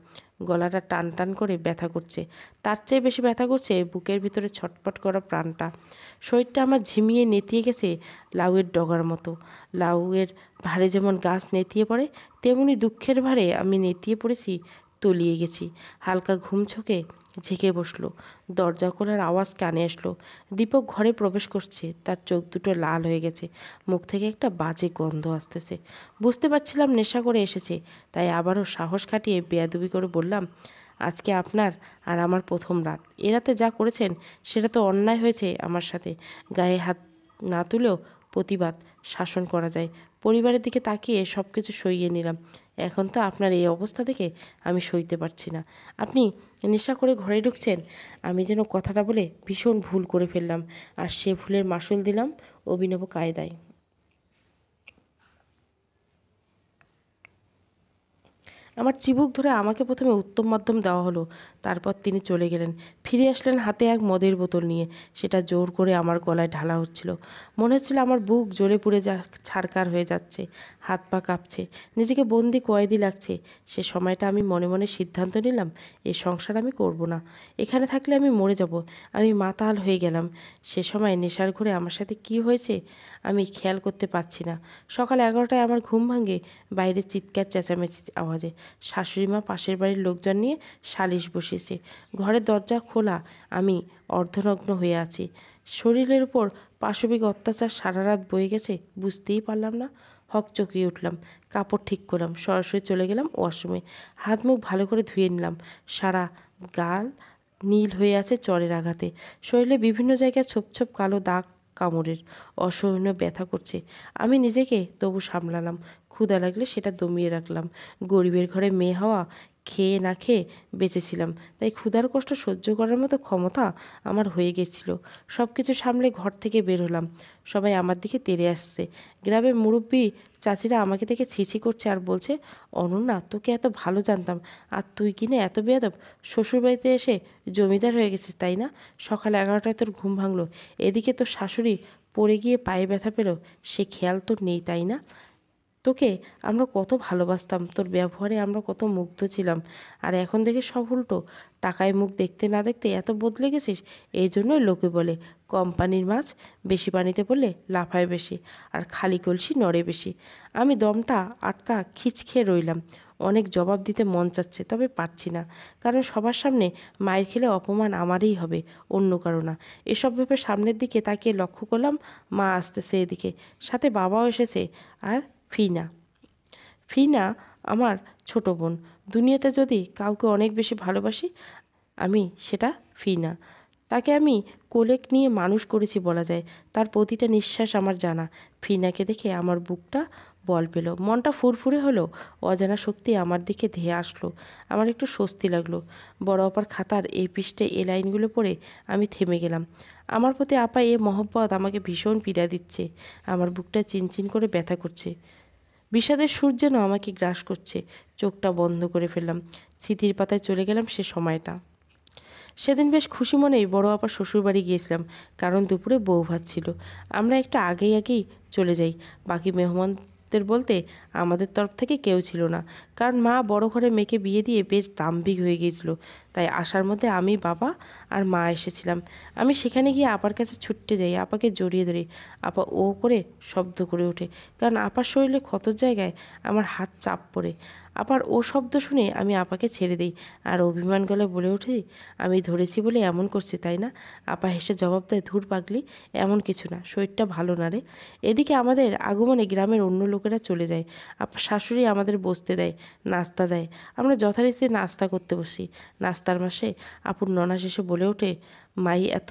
গলাটা টান টান করে ব্যথা করছে, তার চেয়ে বেশি ব্যথা করছে বুকের ভিতরে ছটপট করা প্রাণটা। শরীরটা আমার ঝিমিয়ে নেতিয়ে গেছে লাউয়ের ডগার মতো। লাউয়ের ভারে যেমন গাছ নেতিয়ে পড়ে, তেমনি দুঃখের ভারে আমি নেতিয়ে পড়েছি, তলিয়ে গেছি। হালকা ঘুম চোখে ঝেঁকে বসলো। দরজা খোলার আওয়াজ কানে আসলো। দীপক ঘরে প্রবেশ করছে, তার চোখ দুটো লাল হয়ে গেছে, মুখ থেকে একটা বাজে গন্ধ আসতেছে। বুঝতে পারছিলাম নেশা করে এসেছে, তাই আবারও সাহস খাটিয়ে বেয়াদবি করে বললাম, আজকে আপনার আর আমার প্রথম রাত। এ রাতে যা করেছেন সেটা তো অন্যায় হয়েছে আমার সাথে। গায়ে হাত না তুলেও প্রতিবাদ শাসন করা যায়। পরিবারের দিকে তাকিয়ে সব কিছু সইয়ে নিলাম। এখন তো আপনার এই অবস্থা দেখে আমি সইতে পারছি না। আপনি নেশা করে ঘরে ঢুকছেন। আমি যেন কথাটা বলে ভীষণ ভুল করে ফেললাম, আর সে ভুলের মাসুল দিলাম অভিনব কায়দায়। আমার চিবুক ধরে আমাকে প্রথমে উত্তম মধ্যম দেওয়া হলো, তারপর তিনি চলে গেলেন। ফিরে আসলেন হাতে এক মদের বোতল নিয়ে। সেটা জোর করে আমার গলায় ঢালা হচ্ছিল। মনে হচ্ছিল আমার বুক জ্বলে পুড়ে ছারকার হয়ে যাচ্ছে, হাত পা কাঁপছে, নিজেকে বন্দি কয়েদি লাগছে। সে সময়টা আমি মনে মনে সিদ্ধান্ত নিলাম, এই সংসার আমি করব না। এখানে থাকলে আমি মরে যাব। আমি মাতাল হয়ে গেলাম। সে সময় নেশার ঘরে আমার সাথে কি হয়েছে আমি খেয়াল করতে পারছি না। সকাল 11টায় আমার ঘুম ভাঙে বাইরে চিৎকার চেঁচামেচি আওয়াজে। শাশুড়ি মা পাশের বাড়ির লোকজন নিয়ে সালিশ বসিয়েছে। ঘরের দরজা খোলা, আমি অর্ধনগ্ন হয়ে আছি। শরীরের উপর পাশবিক অত্যাচার সারা রাত বয়ে গেছে বুঝতেই পারলাম না। হকচকিয়ে উঠলাম, কাপড় ঠিক করলাম, সরাসরি চলে গেলাম ওয়াশরুমে। হাত মুখ ভালো করে ধুয়ে নিলাম। সারা গাল নীল হয়ে আছে চরের আঘাতে। শরীরে বিভিন্ন জায়গায় ছোপ ছোপ কালো দাগ কামড়ের। অসহনীয় ব্যথা করছে। আমি নিজেকে তবু সামলালাম। ক্ষুধা লাগলে সেটা দমিয়ে রাখলাম। গরিবের ঘরে মেয়ে হওয়া, খেয়ে না খেয়ে বেঁচেছিলাম, তাই ক্ষুধার কষ্ট সহ্য করার মতো ক্ষমতা আমার হয়ে গেছিল। সব কিছু সামলে ঘর থেকে বের হলাম। সবাই আমার দিকে তেড়ে আসছে। গ্রামের মুরব্বি চাচিরা আমাকে দেখে ছিছি করছে আর বলছে, অনন্যা তোকে এত ভালো জানতাম, আর তুই কিনে এত বেয়াদব। শ্বশুরবাড়িতে এসে জমিদার হয়ে গেছিস তাই না? সকাল 11টায় তোর ঘুম ভাঙলো, এদিকে তোর শাশুড়ি পড়ে গিয়ে পায়ে ব্যথা পেল, সে খেয়াল তোর নেই তাই না? তোকে আমরা কত ভালোবাসতাম, তোর ব্যবহারে আমরা কত মুগ্ধ ছিলাম, আর এখন দেখে সব উল্টো। টাকায় মুখ দেখতে না দেখতে এত বদলে গেছিস। এই জন্যই লোকে বলে কোম্পানির মাছ বেশি পানিতে পড়লে লাফায় বেশি, আর খালি কলসি নড়ে বেশি। আমি দমটা আটকা খিচখে রইলাম। অনেক জবাব দিতে মন চাচ্ছে, তবে পারছি না, কারণ সবার সামনে মায়ের খেলে অপমান আমারই হবে, অন্য কারো না। এসব ভেবে সামনের দিকে তাকিয়ে লক্ষ্য করলাম মা আসতেছে এদিকে, সাথে বাবাও এসেছে, আর ফিনা। ফিনা আমার ছোট বোন। দুনিয়াতে যদি কাউকে অনেক বেশি ভালোবাসি আমি, সেটা ফিনা। তাকে আমি কোলে নিয়ে মানুষ করেছি বলা যায়। তার প্রতিটা নিঃশ্বাস আমার জানা। ফিনাকে দেখে আমার বুকটা বল পেল, মনটা ফুরফুরে হলো। অজানা শক্তি আমার দিকে ধেয়ে আসলো। আমার একটু স্বস্তি লাগলো। বড় আপার খাতার এই পৃষ্ঠে এই লাইনগুলো পড়ে আমি থেমে গেলাম। আমার প্রতি আপা এ মহব্বত আমাকে ভীষণ পীড়া দিচ্ছে। আমার বুকটা চিনচিন করে ব্যথা করছে। বিষাদের সুর যেন আমাকে গ্রাস করছে। চোখটা বন্ধ করে ফেললাম। স্মৃতির পাতায় চলে গেলাম সে সময়টা। সেদিন বেশ খুশি মনেই বড় আপার শ্বশুরবাড়ি গিয়েছিলাম, কারণ দুপুরে বউ ভাত ছিল। আমরা একটু আগেই আগেই চলে যাই, বাকি মেহমানদের পুরুষদের বলতে আমাদের তরফ থেকে কেউ ছিল না, কারণ মা বড় ঘরে মেয়েকে বিয়ে দিয়ে বেশ দাম্ভিক হয়ে গিয়েছিল। তাই আসার মধ্যে আমি, বাবা আর মা এসেছিলাম। আমি সেখানে গিয়ে আপার কাছে ছুটতে যাই, আপাকে জড়িয়ে ধরি। আপা ও করে শব্দ করে ওঠে, কারণ আপার শরীরে ক্ষতর জায়গায় আমার হাত চাপ পড়ে। আপার ও শব্দ শুনে আমি আপাকে ছেড়ে দিই আর অভিমান গলায় বলে উঠি, আমি ধরেছি বলে এমন করছি তাই না? আপা হেসে জবাব দেয়, ধুর পাগলি, এমন কিছু না, শরীরটা ভালো না রে। এদিকে আমাদের আগমনে গ্রামের অন্য লোকেরা চলে যায়। আপা শাশুড়ি আমাদের বসতে দেয়, নাস্তা দেয়। আমরা যথারীতি নাস্তা করতে বসি। নাস্তার মাসে আপুর ননাস এসে বলে ওঠে, মাই এত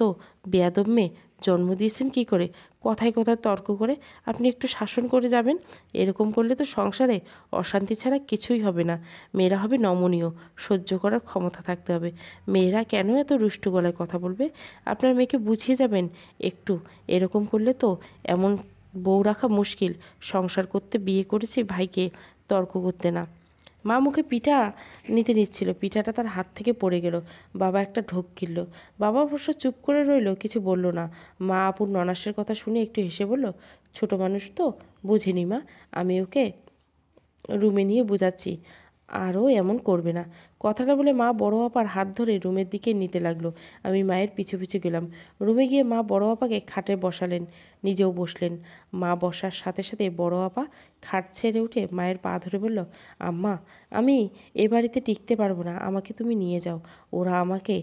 বেয়াদব মেয়ে জন্ম দিয়েছেন কি করে? কথায় কথায় তর্ক করে আপনি একটু শাসন করে যাবেন। এরকম করলে তো সংসারে অশান্তি ছাড়া কিছুই হবে না। মেয়েরা হবে নমনীয়, সহ্য করার ক্ষমতা থাকতে হবে। মেয়েরা কেন এত রুষ্ট গলায় কথা বলবে? আপনার মেয়েকে বুঝিয়ে যাবেন একটু। এরকম করলে তো এমন বউ রাখা মুশকিল। সংসার করতে বিয়ে করেছি ভাইকে, তর্ক করতে না। মা মুখে পিঠা নিতে নিচ্ছিল, পিঠাটা তার হাত থেকে পড়ে গেল। বাবা একটা ঢোক গিলল। বাবা অবশ্য চুপ করে রইল, কিছু বলল না। মা আপুর ননাসের কথা শুনে একটু হেসে বলল, ছোট মানুষ তো, বুঝিনি মা, আমি ওকে রুমে নিয়ে বোঝাচ্ছি, আরও এমন করবে না। কথাটা বলে মা বড় আপার হাত ধরে রুমের দিকে নিতে লাগলো। আমি মায়ের পিছু পিছু গেলাম। রুমে গিয়ে মা বড় আপাকে খাটে বসালেন, নিজেও বসলেন। মা বসার সাথে সাথে বড় আপা খাট ছেড়ে উঠে মায়ের পা ধরে বলল, আম্মা, আমি এ বাড়িতে টিকতে পারবো না, আমাকে তুমি নিয়ে যাও। ওরা আমাকে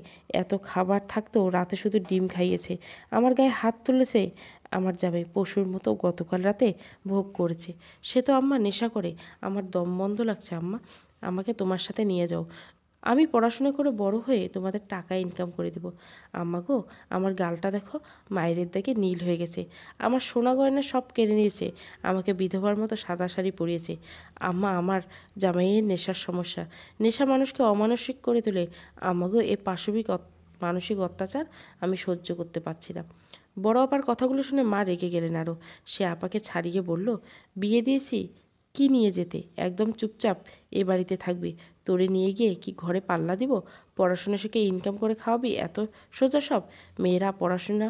এত খাবার থাকতেও রাতে শুধু ডিম খাইয়েছে, আমার গায়ে হাত তুলেছে। আমার জামাই পশুর মতো গতকাল রাতে ভোগ করেছে। সে তো আম্মা নেশা করে। আমার দম বন্ধ লাগছে আম্মা, আমাকে তোমার সাথে নিয়ে যাও। আমি পড়াশোনা করে বড় হয়ে তোমাদের টাকা ইনকাম করে দেবো। আম্মা গো, আমার গালটা দেখো, মায়ের দিকে নীল হয়ে গেছে। আমার সোনা গয়না সব কেড়ে নিয়েছে, আমাকে বিধবার মতো সাদা শাড়ি পরিয়েছে। আম্মা, আমার জামাইয়ের নেশার সমস্যা, নেশা মানুষকে অমানসিক করে তোলে। আম্মা গো, এ পাশবিক মানসিক অত্যাচার আমি সহ্য করতে পারছি না। বড় আপার কথাগুলো শুনে মা রেগে গেলেন আরও। সে আপাকে ছাড়িয়ে বলল, বিয়ে দিয়েছি কি নিয়ে যেতে, একদম চুপচাপ এ বাড়িতে থাকবি। তোরে নিয়ে গিয়ে কি ঘরে পাল্লা দিব? পড়াশোনা শিখে ইনকাম করে খাওয়াবি? এত সোজা সব? মেয়েরা পড়াশোনা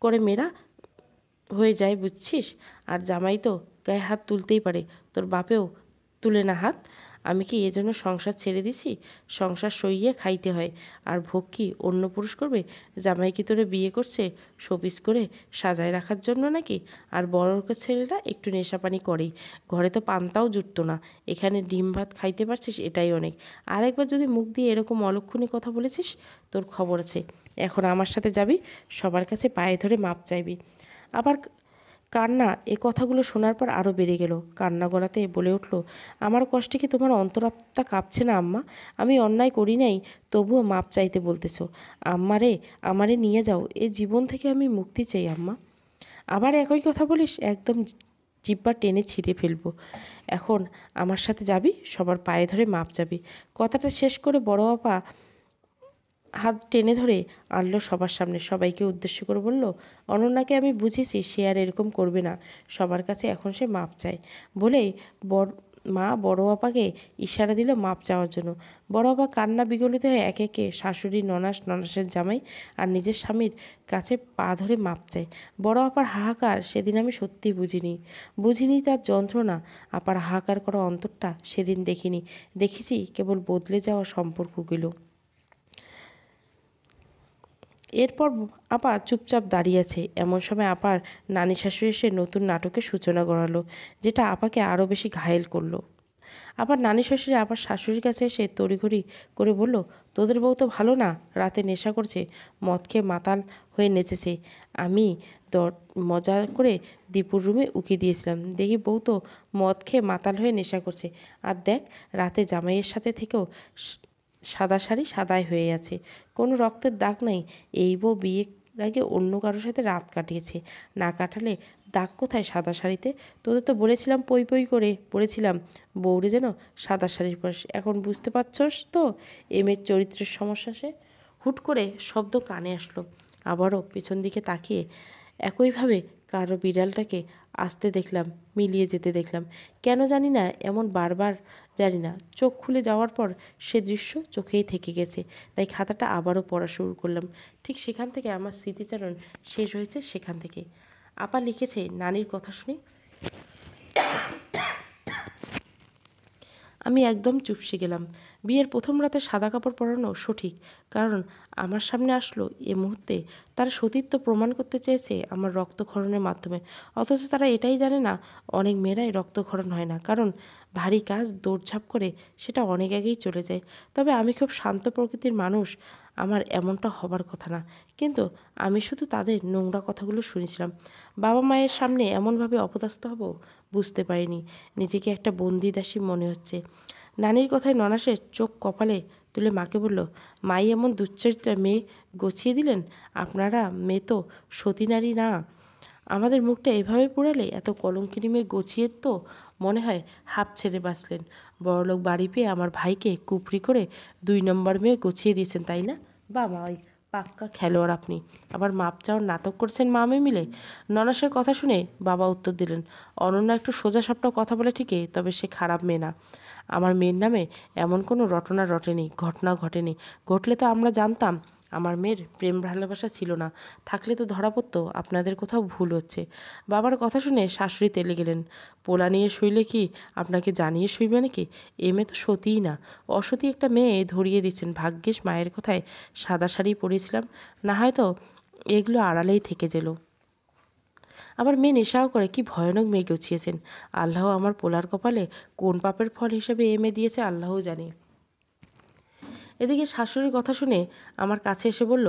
করে মেয়েরা হয়ে যায় বুঝছিস? আর জামাই তো গায়ে হাত তুলতেই পারে, তোর বাপেও তুলে না হাত। আমি কি এজন্য সংসার ছেড়ে দিছি? সংসার সইয়ে খাইতে হয়। আর ভোগ কি অন্য পুরুষ করবে? জামাই কি তোরে বিয়ে করছে শোপিস করে সাজায় রাখার জন্য নাকি? আর বড় লোকের ছেলেরা একটু নেশাপানি করেই, ঘরে তো পান্তাও জুটতো না, এখানে ডিম ভাত খাইতে পারছিস, এটাই অনেক। আর একবার যদি মুখ দিয়ে এরকম অলক্ষণী কথা বলেছিস, তোর খবর আছে। এখন আমার সাথে যাবি, সবার কাছে পায়ে ধরে মাপ চাইবি। আবার কান্না, এ কথাগুলো শোনার পর আরও বেড়ে গেল। কান্না গলাতে বলে উঠল, আমার কষ্টে কি তোমার অন্তরাত্মা কাঁপছে না আম্মা? আমি অন্যায় করি নাই, তবুও মাপ চাইতে বলতেছো? আম্মারে, আমারে নিয়ে যাও, এ জীবন থেকে আমি মুক্তি চাই আম্মা। আবার একই কথা বলিস, একদম জিব্বা টেনে ছিঁড়ে ফেলবো। এখন আমার সাথে যাবি, সবার পায়ে ধরে মাপ চাবি। কথাটা শেষ করে বড় আপা হাত টেনে ধরে আনলো সবার সামনে, সবাইকে উদ্দেশ্য করে বলল, অনন্যাকে আমি বুঝেছি, সে আর এরকম করবে না, সবার কাছে এখন সে মাপ চায়। বলেই মা বড় আপাকে ইশারা দিল মাপ চাওয়ার জন্য। বড় আপা কান্না বিগলিত হয়ে একে একে শাশুড়ি, ননাস, ননাসের জামাই আর নিজের স্বামীর কাছে পা ধরে মাপ চায়। বড় আপার হাহাকার সেদিন আমি সত্যিই বুঝিনি তার যন্ত্রণা। আপার হাহাকার করা অন্তরটা সেদিন দেখিনি, দেখেছি কেবল বদলে যাওয়া সম্পর্কগুলো। এরপর আপা চুপচাপ দাঁড়িয়ে আছে। এমন সময় আপার নানি শাশুড়ি এসে নতুন নাটকের সূচনা করালো, যেটা আপাকে আরও বেশি ঘায়েল করলো। আবার নানি শ্বশুরে আবার শাশুড়ির কাছে এসে তড়িঘড়ি করে বলল, তোদের বউ তো ভালো না, রাতে নেশা করছে, মদ খেয়ে মাতাল হয়ে নেচেছে। আমি মজা করে দীপুর রুমে উকি দিয়েছিলাম, দেখি বউ তো মদ খেয়ে মাতাল হয়ে নেশা করছে। আর দেখ, রাতে জামাইয়ের সাথে থেকেও সাদা শাড়ি সাদাই হয়ে আছে, কোনো রক্তের দাগ নাই। এই বউ বিয়ের আগে অন্য কারোর সাথে রাত কাটিয়েছে, না কাটালে দাগ কোথায় সাদা শাড়িতে? তোদের তো বলেছিলাম, পই পই করে বলেছিলাম বউরে যেন সাদা শাড়ির পরিস। এখন বুঝতে পারছস তো মেয়ের চরিত্রের সমস্যা। সে হুট করে শব্দ কানে আসলো। আবারও পেছন দিকে তাকিয়ে একইভাবে কারো বিড়ালটাকে আসতে দেখলাম, মিলিয়ে যেতে দেখলাম। কেন জানি না, এমন বারবার জানি না, চোখ খুলে যাওয়ার পর সে দৃশ্য চোখেই থেকে গেছে। তাই খাতাটা আবারও পড়া শুরু করলাম। ঠিক সেখান থেকে আমার স্মৃতিচারণ শেষ হয়েছে, সেখান থেকে। আপা লিখেছে, নানির কথা শুনে আমি একদম চুপসে গেলাম। বিয়ের প্রথম রাতে সাদা কাপড় পরানো সঠিক, কারণ আমার সামনে আসলো এ মুহূর্তে তারা সতীত্ব প্রমাণ করতে চেয়েছে আমার রক্তক্ষরণের মাধ্যমে। অথচ তারা এটাই জানে না অনেক মেয়েরাই রক্তক্ষরণ হয় না, কারণ ভারী কাজ দৌড়ঝাঁপ করে সেটা অনেক আগেই চলে যায়। তবে আমি খুব শান্ত প্রকৃতির মানুষ, আমার এমনটা হবার কথা না, কিন্তু আমি শুধু তাদের নোংরা কথাগুলো শুনেছিলাম। বাবা মায়ের সামনে এমনভাবে অপদস্থ হব বুঝতে পারিনি। নিজেকে একটা বন্দি দাসী মনে হচ্ছে। নানির কথায় ননাসের চোখ কপালে তুলে মাকে বলল, মাই এমন দুশ্চরিত্রা মেয়ে গছিয়ে দিলেন। আপনারা মেয়ে তো সতী নারী না। আমাদের মুখটা এভাবে পুড়ালে এত কলঙ্কিনী মেয়ে গছিয়ে তো মনে হয় হাঁপ ছেড়ে বাঁচলেন। বড়লোক বাড়ি পেয়ে আমার ভাইকে কুপরি করে 2 নম্বর মেয়ে গছিয়ে দিয়েছেন, তাই না? বা ভাই, পাক্কা খেলোয়াড় আপনি। আবার মাপ চাওয়ার নাটক করছেন মামে মিলে। ননাসের কথা শুনে বাবা উত্তর দিলেন, অনন্যা একটু সোজা সাপটা কথা বলে ঠিকই, তবে সে খারাপ মেয়ে না। আমার মেয়ের নামে এমন কোনো রটনা রটেনি, ঘটনা ঘটেনি। ঘটলে তো আমরা জানতাম। আমার মেয়ের প্রেম ভালোবাসা ছিল না, থাকলে তো ধরা পড়তো আপনাদের কোথাও ভুল হচ্ছে। বাবার কথা শুনে শাশুড়ি তেলে গেলেন। পোলা নিয়ে শুইলে কি আপনাকে জানিয়ে শুইবে নাকি? এ মেয়ে তো সতীই না, অসতী একটা মেয়ে ধরিয়ে দিচ্ছেন। ভাগ্যিস মায়ের কথায় সাদা শাড়ি পরেছিলাম, না হয়তো এগুলো আড়ালেই থেকে যেল। আবার মেয়ে নেশাও করে, কি ভয়ানক মেয়ে গছিয়েছেন। আল্লাহ আমার পোলার কপালে কোন পাপের ফল হিসেবে এ মেয়ে দিয়েছে আল্লাহও জানে। এদিকে শাশুড়ির কথা শুনে আমার কাছে এসে বলল,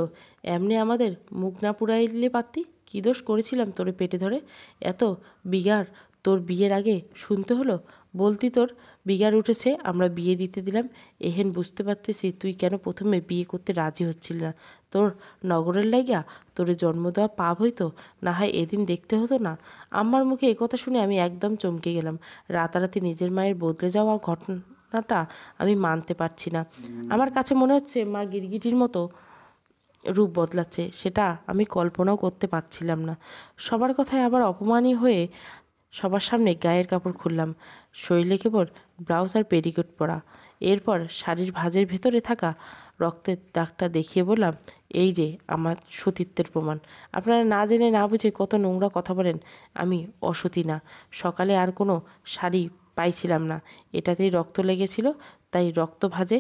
এমনি আমাদের মুখ না পুড়াইলে পারতি। কী দোষ করেছিলাম তোরে পেটে ধরে? এত বিগার তোর বিয়ের আগে শুনতে হলো। বলতি তোর বিগার উঠেছে, আমরা বিয়ে দিতে দিলাম। এহেন বুঝতে পারতেছি তুই কেন প্রথমে বিয়ে করতে রাজি হচ্ছিলি না। তোর নগরের লাইগা তোরে জন্ম দেওয়া পাপ হইতো, না হয় এদিন দেখতে হতো না। আম্মার মুখে একথা শুনে আমি একদম চমকে গেলাম। রাতারাতি নিজের মায়ের বদলে যাওয়া ঘটনাটা আমি মানতে পারছি না। আমার কাছে মনে হচ্ছে মা গিরগিটির মতো রূপ বদলাচ্ছে, সেটা আমি কল্পনাও করতে পারছিলাম না। সবার কথায় আবার অপমানী হয়ে সবার সামনে গায়ের কাপড় খুললাম। শরীরে কেবল ব্লাউজ আর পেটিকোট পরা। এরপর শাড়ির ভাঁজের ভেতরে থাকা রক্তের দাগটা দেখিয়ে বললাম, এই যে আমার সতীত্বের প্রমাণ। আপনারা না জেনে না বুঝে কত নোংরা কথা বলেন। আমি অসতী না। সকালে আর কোনো শাড়ি পাইছিলাম না, এটাতেই রক্ত লেগেছিল, তাই রক্ত ভাঁজে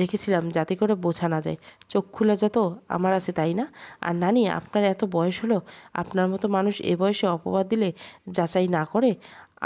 রেখেছিলাম যাতে করে বোঝা না যায়। চক্ষু লজ্জা তো আমার আছে, তাই না? আর নানি, আপনার এত বয়স হলো, আপনার মতো মানুষ এ বয়সে অপবাদ দিলে যাচাই না করে?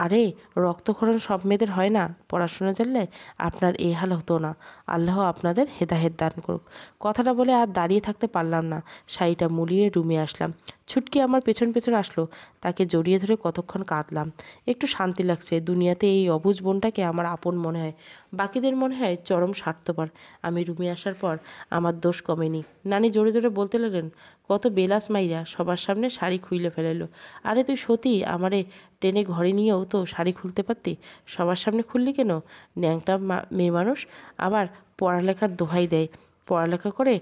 আরে, রক্তক্ষরণ সব মেয়েদের হয় না। পড়াশোনা জানলে আপনার এই হাল হতো না। আল্লাহ আপনাদের হেদায়েত দান করুক। কথাটা বলে আর দাঁড়িয়ে থাকতে পারলাম না, শাড়িটা মুড়িয়ে রুমে আসলাম। ছুটকি আমার পেছন পেছন আসলো, তাকে জড়িয়ে ধরে কতক্ষণ কাঁদলাম। একটু শান্তি লাগছে। দুনিয়াতে এই অবুঝ বোনটাকে আমার আপন মনে হয়, বাকিদের মনে হয় চরম স্বার্থপর। আমি রুমে আসার পর আমার দোষ কমেনি। নানি জোরে জোরে বলতে লাগলেন, কত বেলাস মাইরা সবার সামনে শাড়ি খুইলে ফেলাইলো। আরে তুই সত্যি আমারে টেনে ঘরে নিয়েও তো শাড়ি খুলতে পারতি, সবার সামনে খুললি কেন? ন্যাংটা মেয়ে মানুষ, আবার পড়ালেখার দোহাই দেয়। পড়ালেখা করে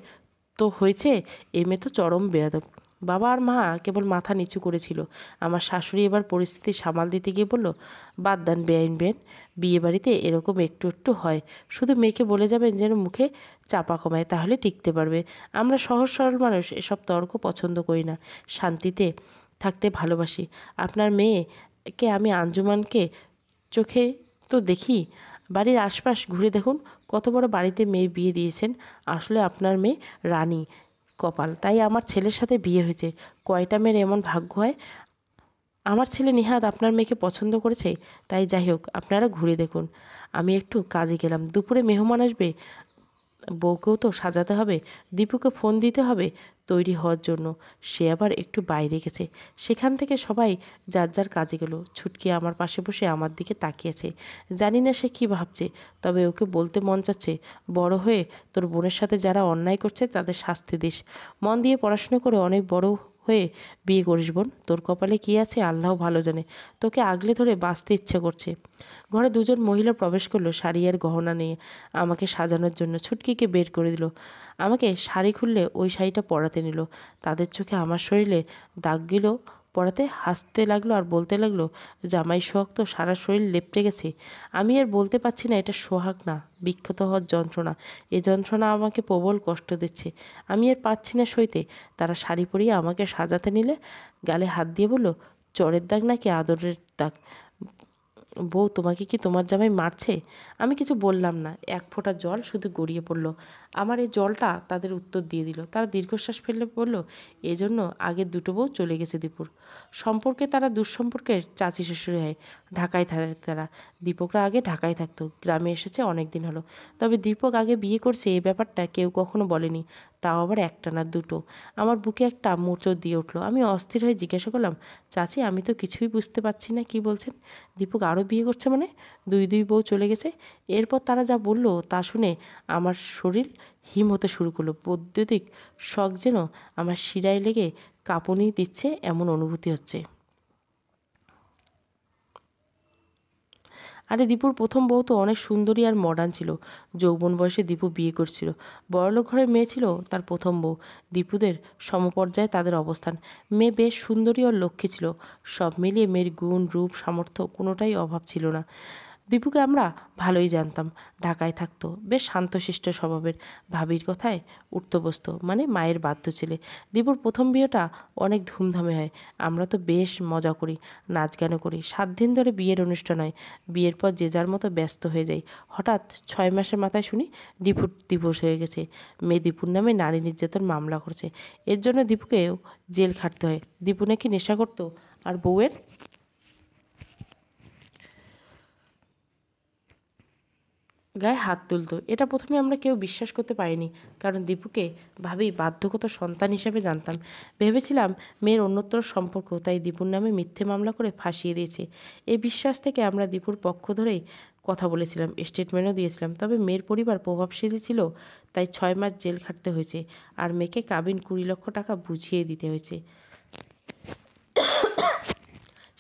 তো হয়েছে, এ মেয়ে তো চরম বেয়াদব। বাবা আর মা কেবল মাথা নিচু করেছিল। আমার শাশুড়ি এবার পরিস্থিতি সামাল দিতে গিয়ে বলল, বাদ দেন বেআইন বেন, বিয়ে বাড়িতে এরকম একটু একটু হয়। শুধু মেয়েকে বলে যাবেন যেন মুখে চাপা কমায়, তাহলে টিকতে পারবে। আমরা সহজ সরল মানুষ এসব তর্ক পছন্দ করি না, শান্তিতে থাকতে ভালোবাসি। আপনার মেয়েকে আমি আঞ্জুমানকে চোখে তো দেখি। বাড়ির আশপাশ ঘুরে দেখুন, কত বড় বাড়িতে মেয়ে বিয়ে দিয়েছেন। আসলে আপনার মেয়ে রানী কপাল, তাই আমার ছেলের সাথে বিয়ে হয়েছে। কয়টা মেয়ের এমন ভাগ্য হয়? আমার ছেলে নিহাদ আপনার মেয়েকে পছন্দ করেছে। তাই যাই হোক, আপনারা ঘুরে দেখুন। আমি একটু কাজে গেলাম। দুপুরে মেহমান আসবে, বউকেও তো সাজাতে হবে। দীপুকে ফোন দিতে হবে তৈরি হওয়ার জন্য, সে আবার একটু বাইরে গেছে। সেখান থেকে সবাই যার যার কাজে গেল। ছুটকি আমার পাশে বসে আমার দিকে তাকিয়েছে। জানি না সে কী ভাবছে, তবে ওকে বলতে মন চাচ্ছে, বড় হয়ে তোর বোনের সাথে যারা অন্যায় করছে তাদের শাস্তি দিস। মন দিয়ে পড়াশুনো করে অনেক বড় হয়ে বিয়ে করিস বোন। তোর কপালে কী আছে আল্লাহ ভালো জানে। তোকে আগলে ধরে বাঁচতে ইচ্ছে করছে। ঘরে দুজন মহিলা প্রবেশ করলো শাড়ি আর গহনা নিয়ে আমাকে সাজানোর জন্য। ছুটকিকে বের করে দিল। আমাকে শাড়ি খুললে ওই শাড়িটা পরাতে নিল। তাদের চোখে আমার শরীরে দাগগুলো পরাতে হাসতে লাগলো আর বলতে লাগলো, জামাই সোহাগ তো সারা শরীর লেপটে গেছে। আমি আর বলতে পারছি না এটা সোহাগ না, বিক্ষত হওয়ার যন্ত্রণা। এ যন্ত্রণা আমাকে প্রবল কষ্ট দিচ্ছে, আমি আর পারছি না সইতে। তারা শাড়ি পরিয়ে আমাকে সাজাতে নিলে গালে হাত দিয়ে বলল, চরের দাগ নাকি আদরের দাগ? বউ, তোমাকে কি তোমার জামাই মারছে? আমি কিছু বললাম না, এক ফোঁটা জল শুধু গড়িয়ে পড়ল। আমার এই জলটা তাদের উত্তর দিয়ে দিল। তারা দীর্ঘশ্বাস ফেলে বলল, এজন্য আগের দুটো বউ চলে গেছে দীপুর। সম্পর্কে তারা দুঃসম্পর্কের চাচি শ্বশুরে হয়। ঢাকায় থাকে তারা। দীপকরা আগে ঢাকায় থাকতো, গ্রামে এসেছে অনেক দিন হলো। তবে দীপক আগে বিয়ে করছে এই ব্যাপারটা কেউ কখনো বলেনি, তাও আবার একটা না দুটো। আমার বুকে একটা মোচড় দিয়ে উঠলো। আমি অস্থির হয়ে জিজ্ঞাসা করলাম, চাচি আমি তো কিছুই বুঝতে পারছি না, কি বলছেন? দীপক আরও বিয়ে করছে মানে? দুই দুই বউ চলে গেছে? এরপর তারা যা বলল তা শুনে আমার শরীর হিম হতে শুরু করলো। বৈদ্যুতিক শক যেন আমার শিরায় লেগে কাঁপুনি দিচ্ছে এমন অনুভূতি হচ্ছে। আরে দীপুর প্রথম বউ তো অনেক সুন্দরী আর মডার্ন ছিল। যৌবন বয়সে দীপু বিয়ে করছিল। বড়লোক ঘরের মেয়ে ছিল তার প্রথম বউ। দীপুদের সমপর্যায়ে তাদের অবস্থান। মেয়ে বেশ সুন্দরী ও লক্ষ্মী ছিল। সব মিলিয়ে মেয়ের গুণ, রূপ, সামর্থ্য কোনোটাই অভাব ছিল না। দীপুকে আমরা ভালোই জানতাম। ঢাকায় থাকতো, বেশ শান্তশিষ্ট স্বভাবের। ভাবির কথায় উঠতো বসতো, মানে মায়ের বাধ্য ছেলে। দীপুর প্রথম বিয়েটা অনেক ধুমধামে হয়। আমরা তো বেশ মজা করি, নাচ গানও করি। 7 দিন ধরে বিয়ের অনুষ্ঠান হয়। বিয়ের পর যে যার মতো ব্যস্ত হয়ে যাই। হঠাৎ 6 মাসের মাথায় শুনি দীপুর ডিভোর্স হয়ে গেছে। মেয়ে দীপুর নামে নারী নির্যাতন মামলা করেছে। এর জন্য দীপুকেও জেল খাটতে হয়। দীপু নাকি নেশা করতো আর বউয়ের গায়ে হাত তুলতো। এটা প্রথমে আমরা কেউ বিশ্বাস করতে পারিনি, কারণ দীপুকে ভাবি বাধ্যগত সন্তান হিসেবে জানতাম। ভেবেছিলাম মেয়ের অন্যত্র সম্পর্ক, তাই দীপুর নামে মিথ্যে মামলা করে ফাঁসিয়ে দিয়েছে। এই বিশ্বাস থেকে আমরা দীপুর পক্ষ ধরেই কথা বলেছিলাম, স্টেটমেন্টও দিয়েছিলাম। তবে মেয়ের পরিবার প্রভাবশালী ছিল, তাই 6 মাস জেল খাটতে হয়েছে। আর মেয়েকে কাবিন 20 লক্ষ টাকা বুঝিয়ে দিতে হয়েছে।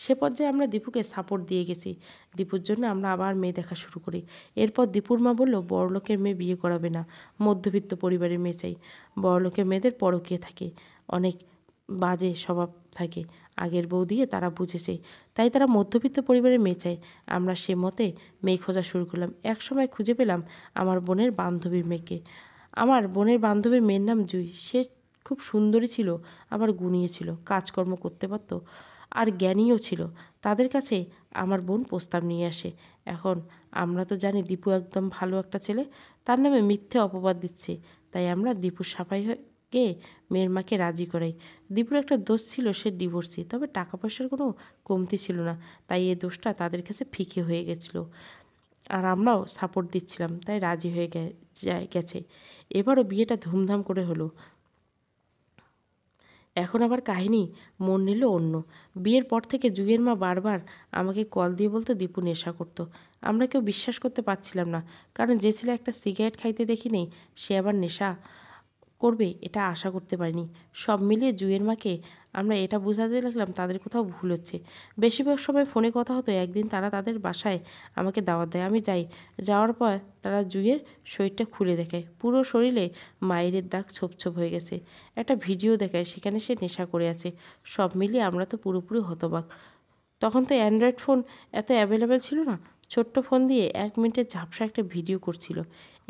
সে পর্যায়ে আমরা দীপুকে সাপোর্ট দিয়ে গেছি। দীপুর জন্য আমরা আবার মেয়ে দেখা শুরু করি। এরপর দীপুর মা বলল, বড়লোকের মেয়ে বিয়ে করাবে না, মধ্যবিত্ত পরিবারের মেয়ে চাই। বড়লোকের মেয়েদের পরকীয়া থাকে, অনেক বাজে স্বভাব থাকে। আগের বউ দিয়ে তারা বুঝেছে, তাই তারা মধ্যবিত্ত পরিবারের মেয়ে চায়। আমরা সে মতে মেয়ে খোঁজা শুরু করলাম। এক সময় খুঁজে পেলাম আমার বোনের বান্ধবীর মেয়েকে। আমার বোনের বান্ধবীর মেয়ের নাম জুই। সে খুব সুন্দরী ছিল, আবার গুণীয় ছিল, কাজকর্ম করতে পারত আর জ্ঞানীও ছিল। তাদের কাছে আমার বোন প্রস্তাব নিয়ে আসে। এখন আমরা তো জানি দীপু একদম ভালো একটা ছেলে, তার নামে মিথ্যে অপবাদ দিচ্ছে। তাই আমরা দীপুর সাফাই গিয়ে মেয়ের মাকে রাজি করাই। দীপুর একটা দোষ ছিল, সে ডিভোর্সি, তবে টাকা পয়সার কোনো কমতি ছিল না। তাই এই দোষটা তাদের কাছে ফিকে হয়ে গেছিল। আর আমরাও সাপোর্ট দিচ্ছিলাম, তাই রাজি হয়ে গেছে। এবারও বিয়েটা ধুমধাম করে হলো। এখন আবার কাহিনী মোড় নিল অন্য। বিয়ের পর থেকে যুগের মা বারবার আমাকে কল দিয়ে বলতো দীপু নেশা করতো। আমরা কেউ বিশ্বাস করতে পারছিলাম না, কারণ যে ছেলে একটা সিগারেট খাইতে দেখি নেই, সে আবার নেশা করবে এটা আশা করতে পারিনি। সব মিলিয়ে জুয়ের মাকে আমরা এটা বোঝাতে লাগলাম তাদের কোথাও ভুল হচ্ছে। বেশিরভাগ সময় ফোনে কথা হতো। একদিন তারা তাদের বাসায় আমাকে দাওয়াত দেয়, আমি যাই। যাওয়ার পর তারা জুয়ের শরীরটা খুলে দেখায়। পুরো শরীরে মায়ের দাগ ছোপ ছোপ হয়ে গেছে। একটা ভিডিও দেখায়, সেখানে সে নেশা করে আছে। সব মিলিয়ে আমরা তো পুরোপুরি হতবাক। তখন তো অ্যান্ড্রয়েড ফোন এত অ্যাভেলেবেল ছিল না। ছোট্ট ফোন দিয়ে 1 মিনিটের ঝাপসা একটা ভিডিও করছিল।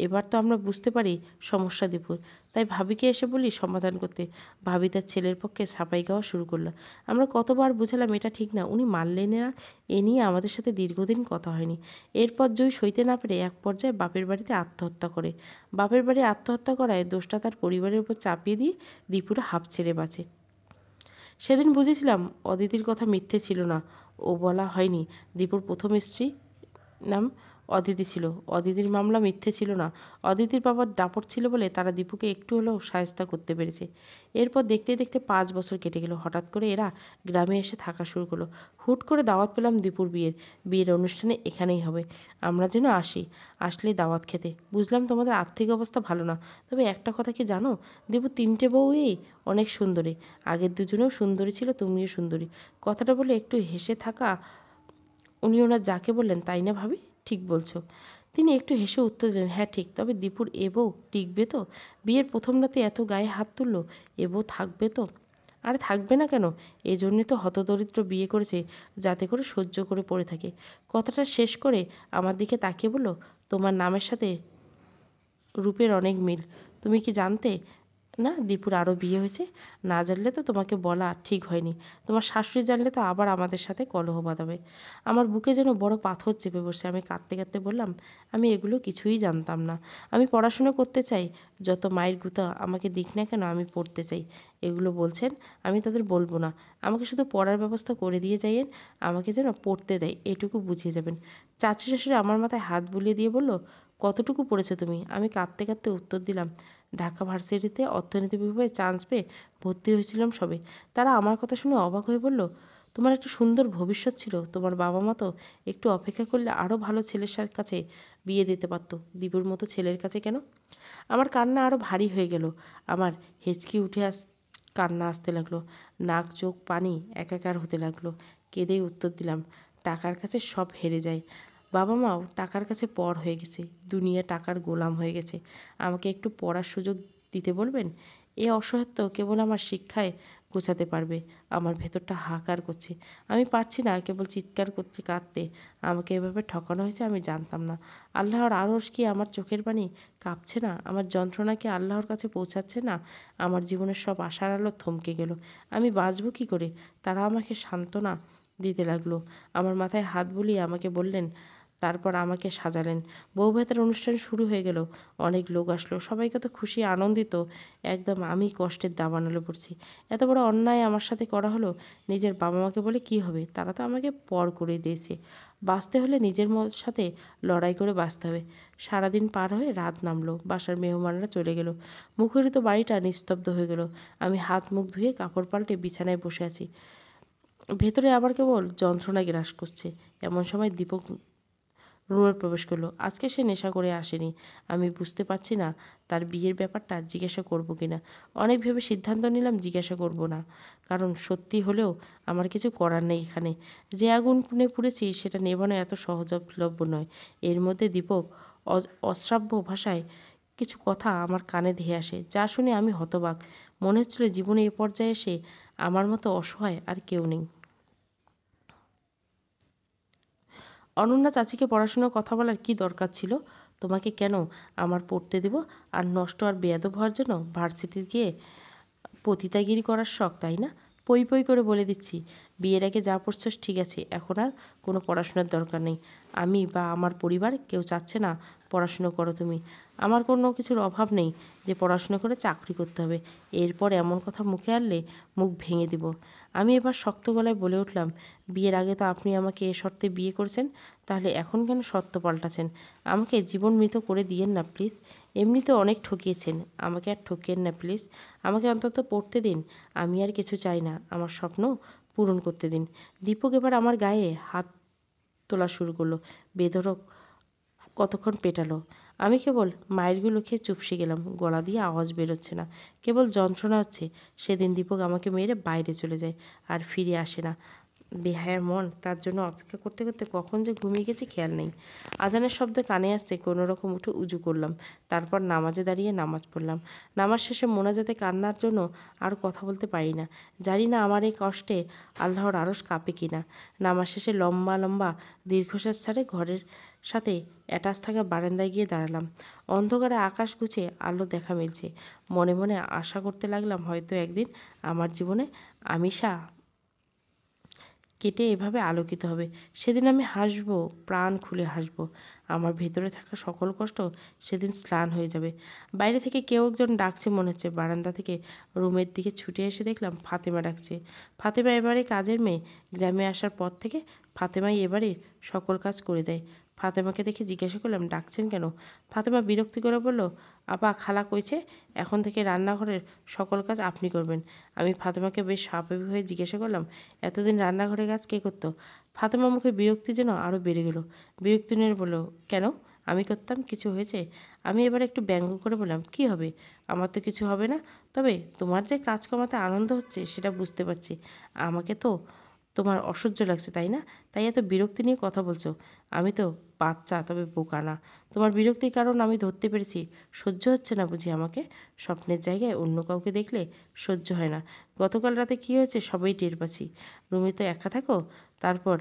এবার তো আমরা বুঝতে পারি সমস্যা দীপুর, তাই ভাবিকে এসে বলি সমাধান করতে। ভাবি তার ছেলের পক্ষে সাফাই গাওয়া শুরু করলো। আমরা কতবার বুঝালাম এটা ঠিক না, উনি মানলেন না। এ নিয়ে আমাদের সাথে দীর্ঘদিন কথা হয়নি। এরপর জয় সইতে না পেরে এক পর্যায়ে বাপের বাড়িতে আত্মহত্যা করে। বাপের বাড়ি আত্মহত্যা করায় দোষটা তার পরিবারের উপর চাপিয়ে দিয়ে দীপুরা হাঁপ ছেড়ে বাঁচে। সেদিন বুঝেছিলাম অদিতির কথা মিথ্যে ছিল না। ও বলা হয়নি দীপুর প্রথম স্ত্রী নাম অদিতি ছিল। অদিতির মামলা মিথ্যে ছিল না। অদিতির বাবার দাপট ছিল বলে তারা দীপুকে একটু হলেও শায়েস্তা করতে পেরেছে। এরপর দেখতে দেখতে 5 বছর কেটে গেল। হঠাৎ করে এরা গ্রামে এসে থাকা শুরু করলো। হুট করে দাওয়াত পেলাম দীপুর বিয়ের। বিয়ের অনুষ্ঠানে এখানেই হবে, আমরা যেন আসি। আসলেই দাওয়াত খেতে। বুঝলাম তোমাদের আর্থিক অবস্থা ভালো না, তবে একটা কথা কি জানো, দীপু 3টে বউই অনেক সুন্দরী। আগের দুজনেও সুন্দরী ছিল, তুমিও সুন্দরী। কথাটা বলে একটু হেসে থাকা উনি ওনার যাকে বললেন, তাই না ভাবি? ঠিক বলছো। তিনি একটু হেসে উত্তর দিলেন, হ্যাঁ ঠিক। তবে দীপুর এ বউ টিকবে তো? বিয়ের প্রথম রাতে এত গায়ে হাত তুললো, এ বউ থাকবে তো? আরে থাকবে না কেন? এই জন্যই তো হতদরিদ্র বিয়ে করেছে, যাতে করে সহ্য করে পড়ে থাকে। কথাটা শেষ করে আমার দিকে তাকিয়ে বলল, তোমার নামের সাথে রূপের অনেক মিল। তুমি কি জানতে না, দীপুর আরও বিয়ে হয়েছে। না জানলে তো তোমাকে বলা ঠিক হয়নি। তোমার শাশুড়ি জানলে তো আবার আমাদের সাথে কলহ বাঁধাবে। আমার বুকে যেন বড় পাথর চেপে বসে। আমি কাঁদতে কাঁদতে বললাম, আমি এগুলো কিছুই জানতাম না। আমি পড়াশুনো করতে চাই, যত মায়ের গুঁতা আমাকে দিক না কেন আমি পড়তে চাই। এগুলো বলছেন, আমি তাদের বলবো না। আমাকে শুধু পড়ার ব্যবস্থা করে দিয়ে যাইয়েন, আমাকে যেন পড়তে দেয় এটুকু বুঝিয়ে যাবেন। চাচি শাশুড়ি আমার মাথায় হাত বুলিয়ে দিয়ে বলল, কতটুকু পড়েছো তুমি? আমি কাঁদতে কাঁদতে উত্তর দিলাম, ঢাকা ভার্সিটিতে অর্থনীতি বিভাগে চান্স পেয়ে ভর্তি হয়েছিলাম সবে। তারা আমার কথা শুনে অবাক হয়ে বলল, তোমার একটা সুন্দর ভবিষ্যৎ ছিল। তোমার বাবা মা তো একটু অপেক্ষা করলে আরও ভালো ছেলের কাছে বিয়ে দিতে পারতো, দীপুর মতো ছেলের কাছে কেন? আমার কান্না আরও ভারী হয়ে গেল। আমার হেঁচকি উঠে কান্না আসতে লাগলো। নাক চোখ পানি একাকার হতে লাগলো। কেঁদেই উত্তর দিলাম, টাকার কাছে সব হেরে যায়। বাবা মাও টাকার কাছে পর হয়ে গেছে। দুনিয়া টাকার গোলাম হয়ে গেছে। আমাকে একটু পড়ার সুযোগ দিতে বলবেন? এ অসহায়ত্ব কেবল আমার শিক্ষায় গোছাতে পারবে। আমার ভেতরটা হাহাকার করছে। আমি পারছি না কেবল চিৎকার করতে কাঁদতে। আমাকে এভাবে ঠকানো হয়েছে আমি জানতাম না। আল্লাহর আরশ কি আমার চোখের পানি কাঁপছে না? আমার যন্ত্রণা কি আল্লাহর কাছে পৌঁছাচ্ছে না? আমার জীবনের সব আশার আলো থমকে গেল। আমি বাঁচব কী করে? তারা আমাকে সান্ত্বনা দিতে লাগলো। আমার মাথায় হাত বুলিয়ে আমাকে বললেন, তারপর আমাকে সাজালেন। বউ ভাতের অনুষ্ঠান শুরু হয়ে গেল। অনেক লোক আসলো। সবাই কত খুশি আনন্দিত। একদম আমি কষ্টের দাবানলে পড়ছি। এত বড় অন্যায় আমার সাথে করা হলো। নিজের বাবা মাকে বলে কি হবে? তারা তো আমাকে পর করে দিয়েছে। বাঁচতে হলে নিজের সাথে লড়াই করে বাঁচতে হবে। সারাদিন পার হয়ে রাত নামলো। বাসার মেহমানরা চলে গেল। মুখরিত বাড়িটা নিস্তব্ধ হয়ে গেল। আমি হাত মুখ ধুয়ে কাপড় পাল্টে বিছানায় বসে আছি। ভেতরে আবার কেবল যন্ত্রণা গ্রাস করছে। এমন সময় দীপক রুমে প্রবেশ করলো। আজকে সে নেশা করে আসেনি। আমি বুঝতে পারছি না তার বিয়ের ব্যাপারটা জিজ্ঞাসা করব কি না। অনেক ভেবে সিদ্ধান্ত নিলাম জিজ্ঞাসা করব না। কারণ সত্যি হলেও আমার কিছু করার নেই এখানে। যে আগুনে পুড়েছি সেটা নেভানো এত সহজলভ্য নয়। এর মধ্যে দীপক অশ্রাব্য ভাষায় কিছু কথা আমার কানে ধেয়ে আসে, যা শুনে আমি হতবাক। মনে হচ্ছিল জীবনে এ পর্যায়ে এসে আমার মতো অসহায় আর কেউ নেই। অনন্যা চাচিকে পড়াশোনার কথা বলার কি দরকার ছিল? তোমাকে কেন আমার পড়তে দেব? আর নষ্ট আর বেয়াদব হওয়ার জন্য ভার্সিটি গিয়ে পতিতাগিরি করার শখ, তাই না? পই পই করে বলে দিচ্ছি, বিয়ের আগে যা পড়ছস ঠিক আছে, এখন আর কোনো পড়াশোনার দরকার নেই। আমি বা আমার পরিবার কেউ চাচ্ছে না পড়াশুনো করো তুমি। আমার কোনো কিছুর অভাব নেই যে পড়াশুনো করে চাকরি করতে হবে। এরপর এমন কথা মুখে আনলে মুখ ভেঙে দিব। আমি এবার শক্ত গলায় বলে উঠলাম, বিয়ের আগে তো আপনি আমাকে এ শর্তে বিয়ে করেছেন, তাহলে এখন কেন শর্ত পাল্টাছেন? আমাকে জীবন মৃত করে দিয়েন না প্লিজ। এমনিতে অনেক ঠকিয়েছেন, আমাকে আর ঠকিয়েন না প্লিজ। আমাকে অন্তত পড়তে দিন। আমি আর কিছু চাই না, আমার স্বপ্ন পূরণ করতে দিন। দীপক এবার আমার গায়ে হাত তোলা শুরু করলো। বেধড়ক কতক্ষণ পেটালো। আমি কেবল মায়েরগুলো খেয়ে চুপসে গেলাম। গলা দিয়ে আওয়াজ বেরোচ্ছে না, কেবল যন্ত্রণা হচ্ছে। সেদিন দীপক আমাকে মেরে বাইরে চলে যায়, আর ফিরে আসে না। বেহায়া মন, তার জন্য অপেক্ষা করতে করতে কখন যে ঘুমিয়ে গেছি খেয়াল নেই। আজানের শব্দ কানে আসছে, কোনো রকম উঠে উজু করলাম। তারপর নামাজে দাঁড়িয়ে নামাজ পড়লাম। নামাজ শেষে মোনাজাতে কান্নার জন্য আর কথা বলতে পারি না। জানি না আমার এই কষ্টে আল্লাহর আরশ কাঁপে কিনা। নামাজ শেষে লম্বা লম্বা দীর্ঘশ্বাস ছাড়ে ঘরের সাথে অ্যাটাচ থাকা বারান্দায় গিয়ে দাঁড়ালাম। অন্ধকারে আকাশ গুছে আলো দেখা মিলছে। মনে মনে আশা করতে লাগলাম, হয়তো একদিন আমার জীবনে আমিষা কেটে এভাবে আলোকিত হবে। সেদিন আমি হাসবো, প্রাণ খুলে হাসবো। আমার ভেতরে থাকা সকল কষ্ট সেদিন স্নান হয়ে যাবে। বাইরে থেকে কেউ একজন ডাকছে মনে হচ্ছে। বারান্দা থেকে রুমের দিকে ছুটে এসে দেখলাম ফাতেমা ডাকছে। ফাতেমা এবারে কাজের মেয়ে। গ্রামে আসার পর থেকে ফাতেমাই এবারে সকল কাজ করে দেয়। ফাতেমাকে দেখে জিজ্ঞাসা করলাম, ডাকছেন কেন? ফাতেমা বিরক্তি করে বলল, আপা খালা কইছে এখন থেকে রান্নাঘরের সকল কাজ আপনি করবেন। আমি ফাতেমাকে বেশ স্বাভাবিক হয়ে জিজ্ঞাসা করলাম, এতদিন রান্নাঘরের কাজ কে করতো? ফাতেমা মুখে বিরক্তি যেন আরও বেড়ে গেল। বিরক্তি নিয়ে বলল, কেন আমি করতাম? কিছু হয়েছে? আমি এবার একটু ব্যঙ্গ করে বললাম, কি হবে? আমার তো কিছু হবে না। তবে তোমার যে কাজ কমাতে আনন্দ হচ্ছে সেটা বুঝতে পারছি। আমাকে তো তোমার অসহ্য লাগছে, তাই না? তাই এত বিরক্তি নিয়ে কথা বলছো। আমি তো বাচ্চা, তবে বোকা না। তোমার বিরক্তির কারণ আমি ধরতে পেরেছি। সহ্য হচ্ছে না বুঝি আমাকে? স্বপ্নের জায়গায় অন্য কাউকে দেখলে সহ্য হয় না। গতকাল রাতে কী হয়েছে সবাই টের পাচ্ছি। রুমে তো একা থাকো। তারপর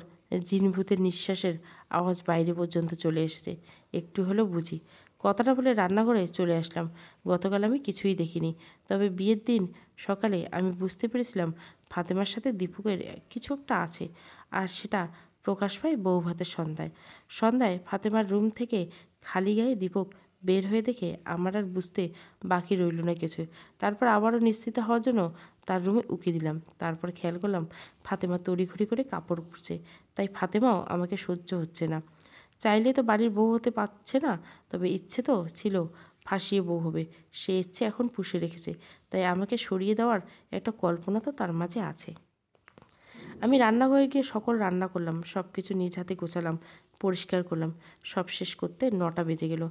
জিনভূতের নিঃশ্বাসের আওয়াজ বাইরে পর্যন্ত চলে এসেছে। একটু হলেও বুঝি। কথাটা বলে রান্নাঘরে চলে আসলাম। গতকাল আমি কিছুই দেখিনি, তবে বিয়ের দিন সকালে আমি বুঝতে পেরেছিলাম ফাতেমার সাথে দীপকের কিছু একটা আছে, আর সেটা প্রকাশ পায় বউ ভাতের সন্ধ্যায়। সন্ধ্যায় ফাতেমার রুম থেকে খালি গায়ে দীপক বের হয়ে দেখে আমার আর বুঝতে বাকি রইল না কিছু। তারপর আবারও নিশ্চিত হওয়ার জন্য তার রুমে উকি দিলাম। তারপর খেয়াল করলাম ফাতেমা তড়িঘড়ি করে কাপড় পরছে, তাই ফাতেমাও আমাকে সহ্য হচ্ছে না। চাইলে তো বাড়ির বউ হতে পারছে না, তবে ইচ্ছে তো ছিল ফাঁসিয়ে বউ হবে। সে ইচ্ছে এখন পুষে রেখেছে, তাই আমাকে সরিয়ে দেওয়ার একটা কল্পনা তো তার মাঝে আছে। আমি রান্নাঘরে গিয়ে সকল রান্না করলাম, সব কিছু নিজ হাতে গোছালাম, পরিষ্কার করলাম। সব শেষ করতে 9টা বেজে গেল।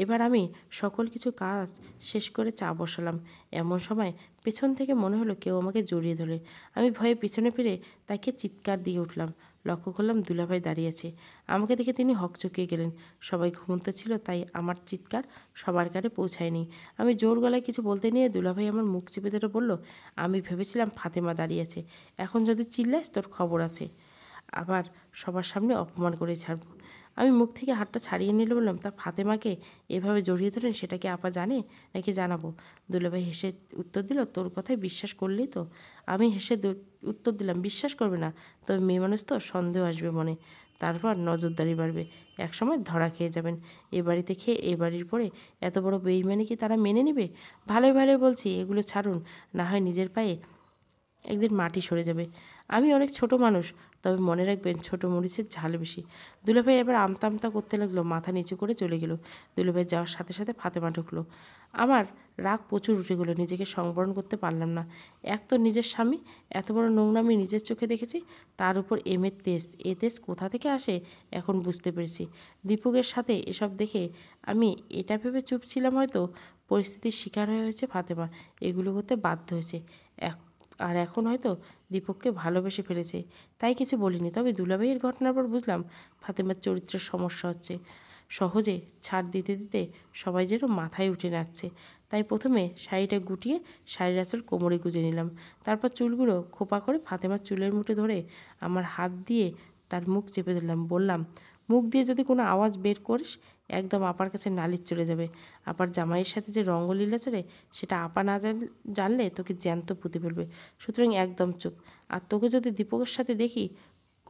এবার আমি সকল কিছু কাজ শেষ করে চা বসালাম। এমন সময় পেছন থেকে মনে হলো কেউ আমাকে জড়িয়ে ধরে। আমি ভয়ে পিছনে ফিরে তাকে চিৎকার দিয়ে উঠলাম। লক্ষ্য করলাম দুলাভাই দাঁড়িয়ে আছে। আমাকে দেখে তিনি হকচকিয়ে গেলেন। সবাই ঘুমন্ত ছিল, তাই আমার চিৎকার সবার কানে পৌঁছায়নি। আমি জোর গলায় কিছু বলতে নিয়ে দুলাভাই আমার মুখ চেপে ধরে বলল, আমি ভেবেছিলাম ফাতেমা দাঁড়িয়ে আছে, এখন যদি চিল্লাস তোর খবর আছে। আবার সবার সামনে অপমান করে ছাড়ব। আমি মুখ থেকে হাতটা ছাড়িয়ে নিলে বললাম, তা ফাতেমাকে এভাবে জড়িয়ে ধরেন সেটা কি আপা জানে নাকি জানাবো? দুলাভাই হেসে উত্তর দিল, তোর কথায় বিশ্বাস করলেই তো। আমি হেসে উত্তর দিলাম, বিশ্বাস করবে না, তবে মেয়ে মানুষ তো সন্দেহ আসবে মনে, তারপর নজরদারি বাড়বে, একসময় ধরা খেয়ে যাবেন। এ বাড়িতে খেয়ে এ বাড়ির পরে এত বড় বেইমানি কি তারা মেনে নেবে? ভালোই ভালোই বলছি, এগুলো ছাড়ুন, না হয় নিজের পায়ে একদিন মাটি সরে যাবে। আমি অনেক ছোট মানুষ, তবে মনে রাখবেন ছোট মরিচের ঝাল বেশি। দুলাভাই এবার আমতা আমতা করতে লাগলো, মাথা নিচু করে চলে গেল। দুলাভাই যাওয়ার সাথে সাথে ফাতেমা ঢুকলো। আমার রাগ প্রচুর উঠে গেলো, নিজেকে সংবরণ করতে পারলাম না। এক তো নিজের স্বামী, এত বড় নোংরামি নিজের চোখে দেখেছি, তার উপর এমের তেজ। এ তেজ কোথা থেকে আসে এখন বুঝতে পেরেছি। দীপকের সাথে এসব দেখে আমি এটা ভেবে চুপ ছিলাম, হয়তো পরিস্থিতির শিকার হয়ে হয়েছে ফাতেমা, এগুলো করতে বাধ্য হয়েছে। আর এখন হয়তো দীপককে ভালোবেসে ফেলেছে, তাই কিছু বলিনি। তবে দুলাভাইয়ের ঘটনার পর বুঝলাম ফাতেমার চরিত্রের সমস্যা হচ্ছে। সহজে ছাড় দিতে দিতে সবাই যেন মাথায় উঠে নাচছে। তাই প্রথমে শাড়িটা গুটিয়ে শাড়ির আঁচল কোমরে গুজে নিলাম। তারপর চুলগুলো খোপা করে ফাতেমার চুলের মুঠে ধরে আমার হাত দিয়ে তার মুখ চেপে ধরলাম। বললাম, মুখ দিয়ে যদি কোনো আওয়াজ বের করিস, একদম আপার কাছে নালিশ চলে যাবে। আপার জামাইয়ের সাথে যে রঙ্গলীলা চলে, সেটা আপা না জানলে তোকে জ্যান্ত পুঁতে ফেলবে। সুতরাং একদম চুপ। আর তোকে যদি দীপকের সাথে দেখি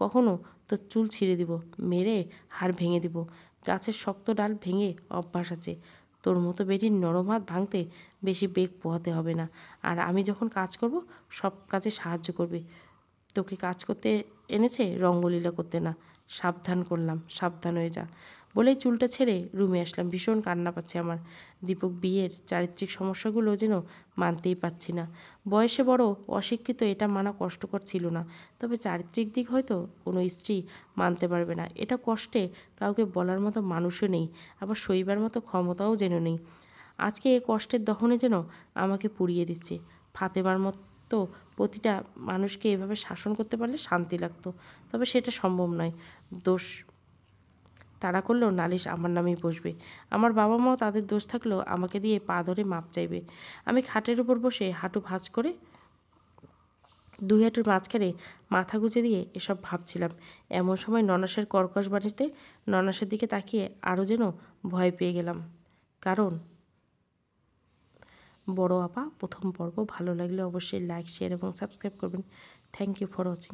কখনো, তোর চুল ছিঁড়ে দিব, মেরে হাড় ভেঙে দিব। গাছের শক্ত ডাল ভেঙে অভ্যাস আছে। তোর মতো বেটির নরম হাত ভাঙতে বেশি বেগ পোহাতে হবে না। আর আমি যখন কাজ করব, সব কাজে সাহায্য করবে। তোকে কাজ করতে এনেছে, রঙ্গলীলা করতে না। সাবধান করলাম, সাবধান হয়ে যা। বলেই চুলটা ছেড়ে রুমে আসলাম। ভীষণ কান্না পাচ্ছে আমার। দীপক বিয়ের চারিত্রিক সমস্যাগুলো যেন মানতেই পারছি না। বয়সে বড়, অশিক্ষিত, এটা মানা কষ্টকর ছিল না, তবে চারিত্রিক দিক হয়তো কোনো স্ত্রী মানতে পারবে না। এটা কষ্টে কাউকে বলার মতো মানুষও নেই, আবার সইবার মতো ক্ষমতাও যেন নেই। আজকে এ কষ্টের দহনে যেন আমাকে পুড়িয়ে দিচ্ছে। ফাতেমার মতো প্রতিটা মানুষকে এভাবে শাসন করতে পারলে শান্তি লাগতো, তবে সেটা সম্ভব নয়। দোষ তারা করলেও নালিশ আমার নামেই বসবে। আমার বাবা মাও তাদের দোষ থাকলেও আমাকে দিয়ে পা ধরে মাপ চাইবে। আমি খাটের উপর বসে হাঁটু ভাঁজ করে দুই হাঁটুর মাঝখানে মাথা গুঁজে দিয়ে এসব ভাবছিলাম। এমন সময় ননাসের কর্কশ বাড়িতে ননাসের দিকে তাকিয়ে আরও যেন ভয় পেয়ে গেলাম। কারণ বড় আপা প্রথম পর্ব ভালো লাগলে অবশ্যই লাইক, শেয়ার এবং সাবস্ক্রাইব করবেন। Thank you for watching.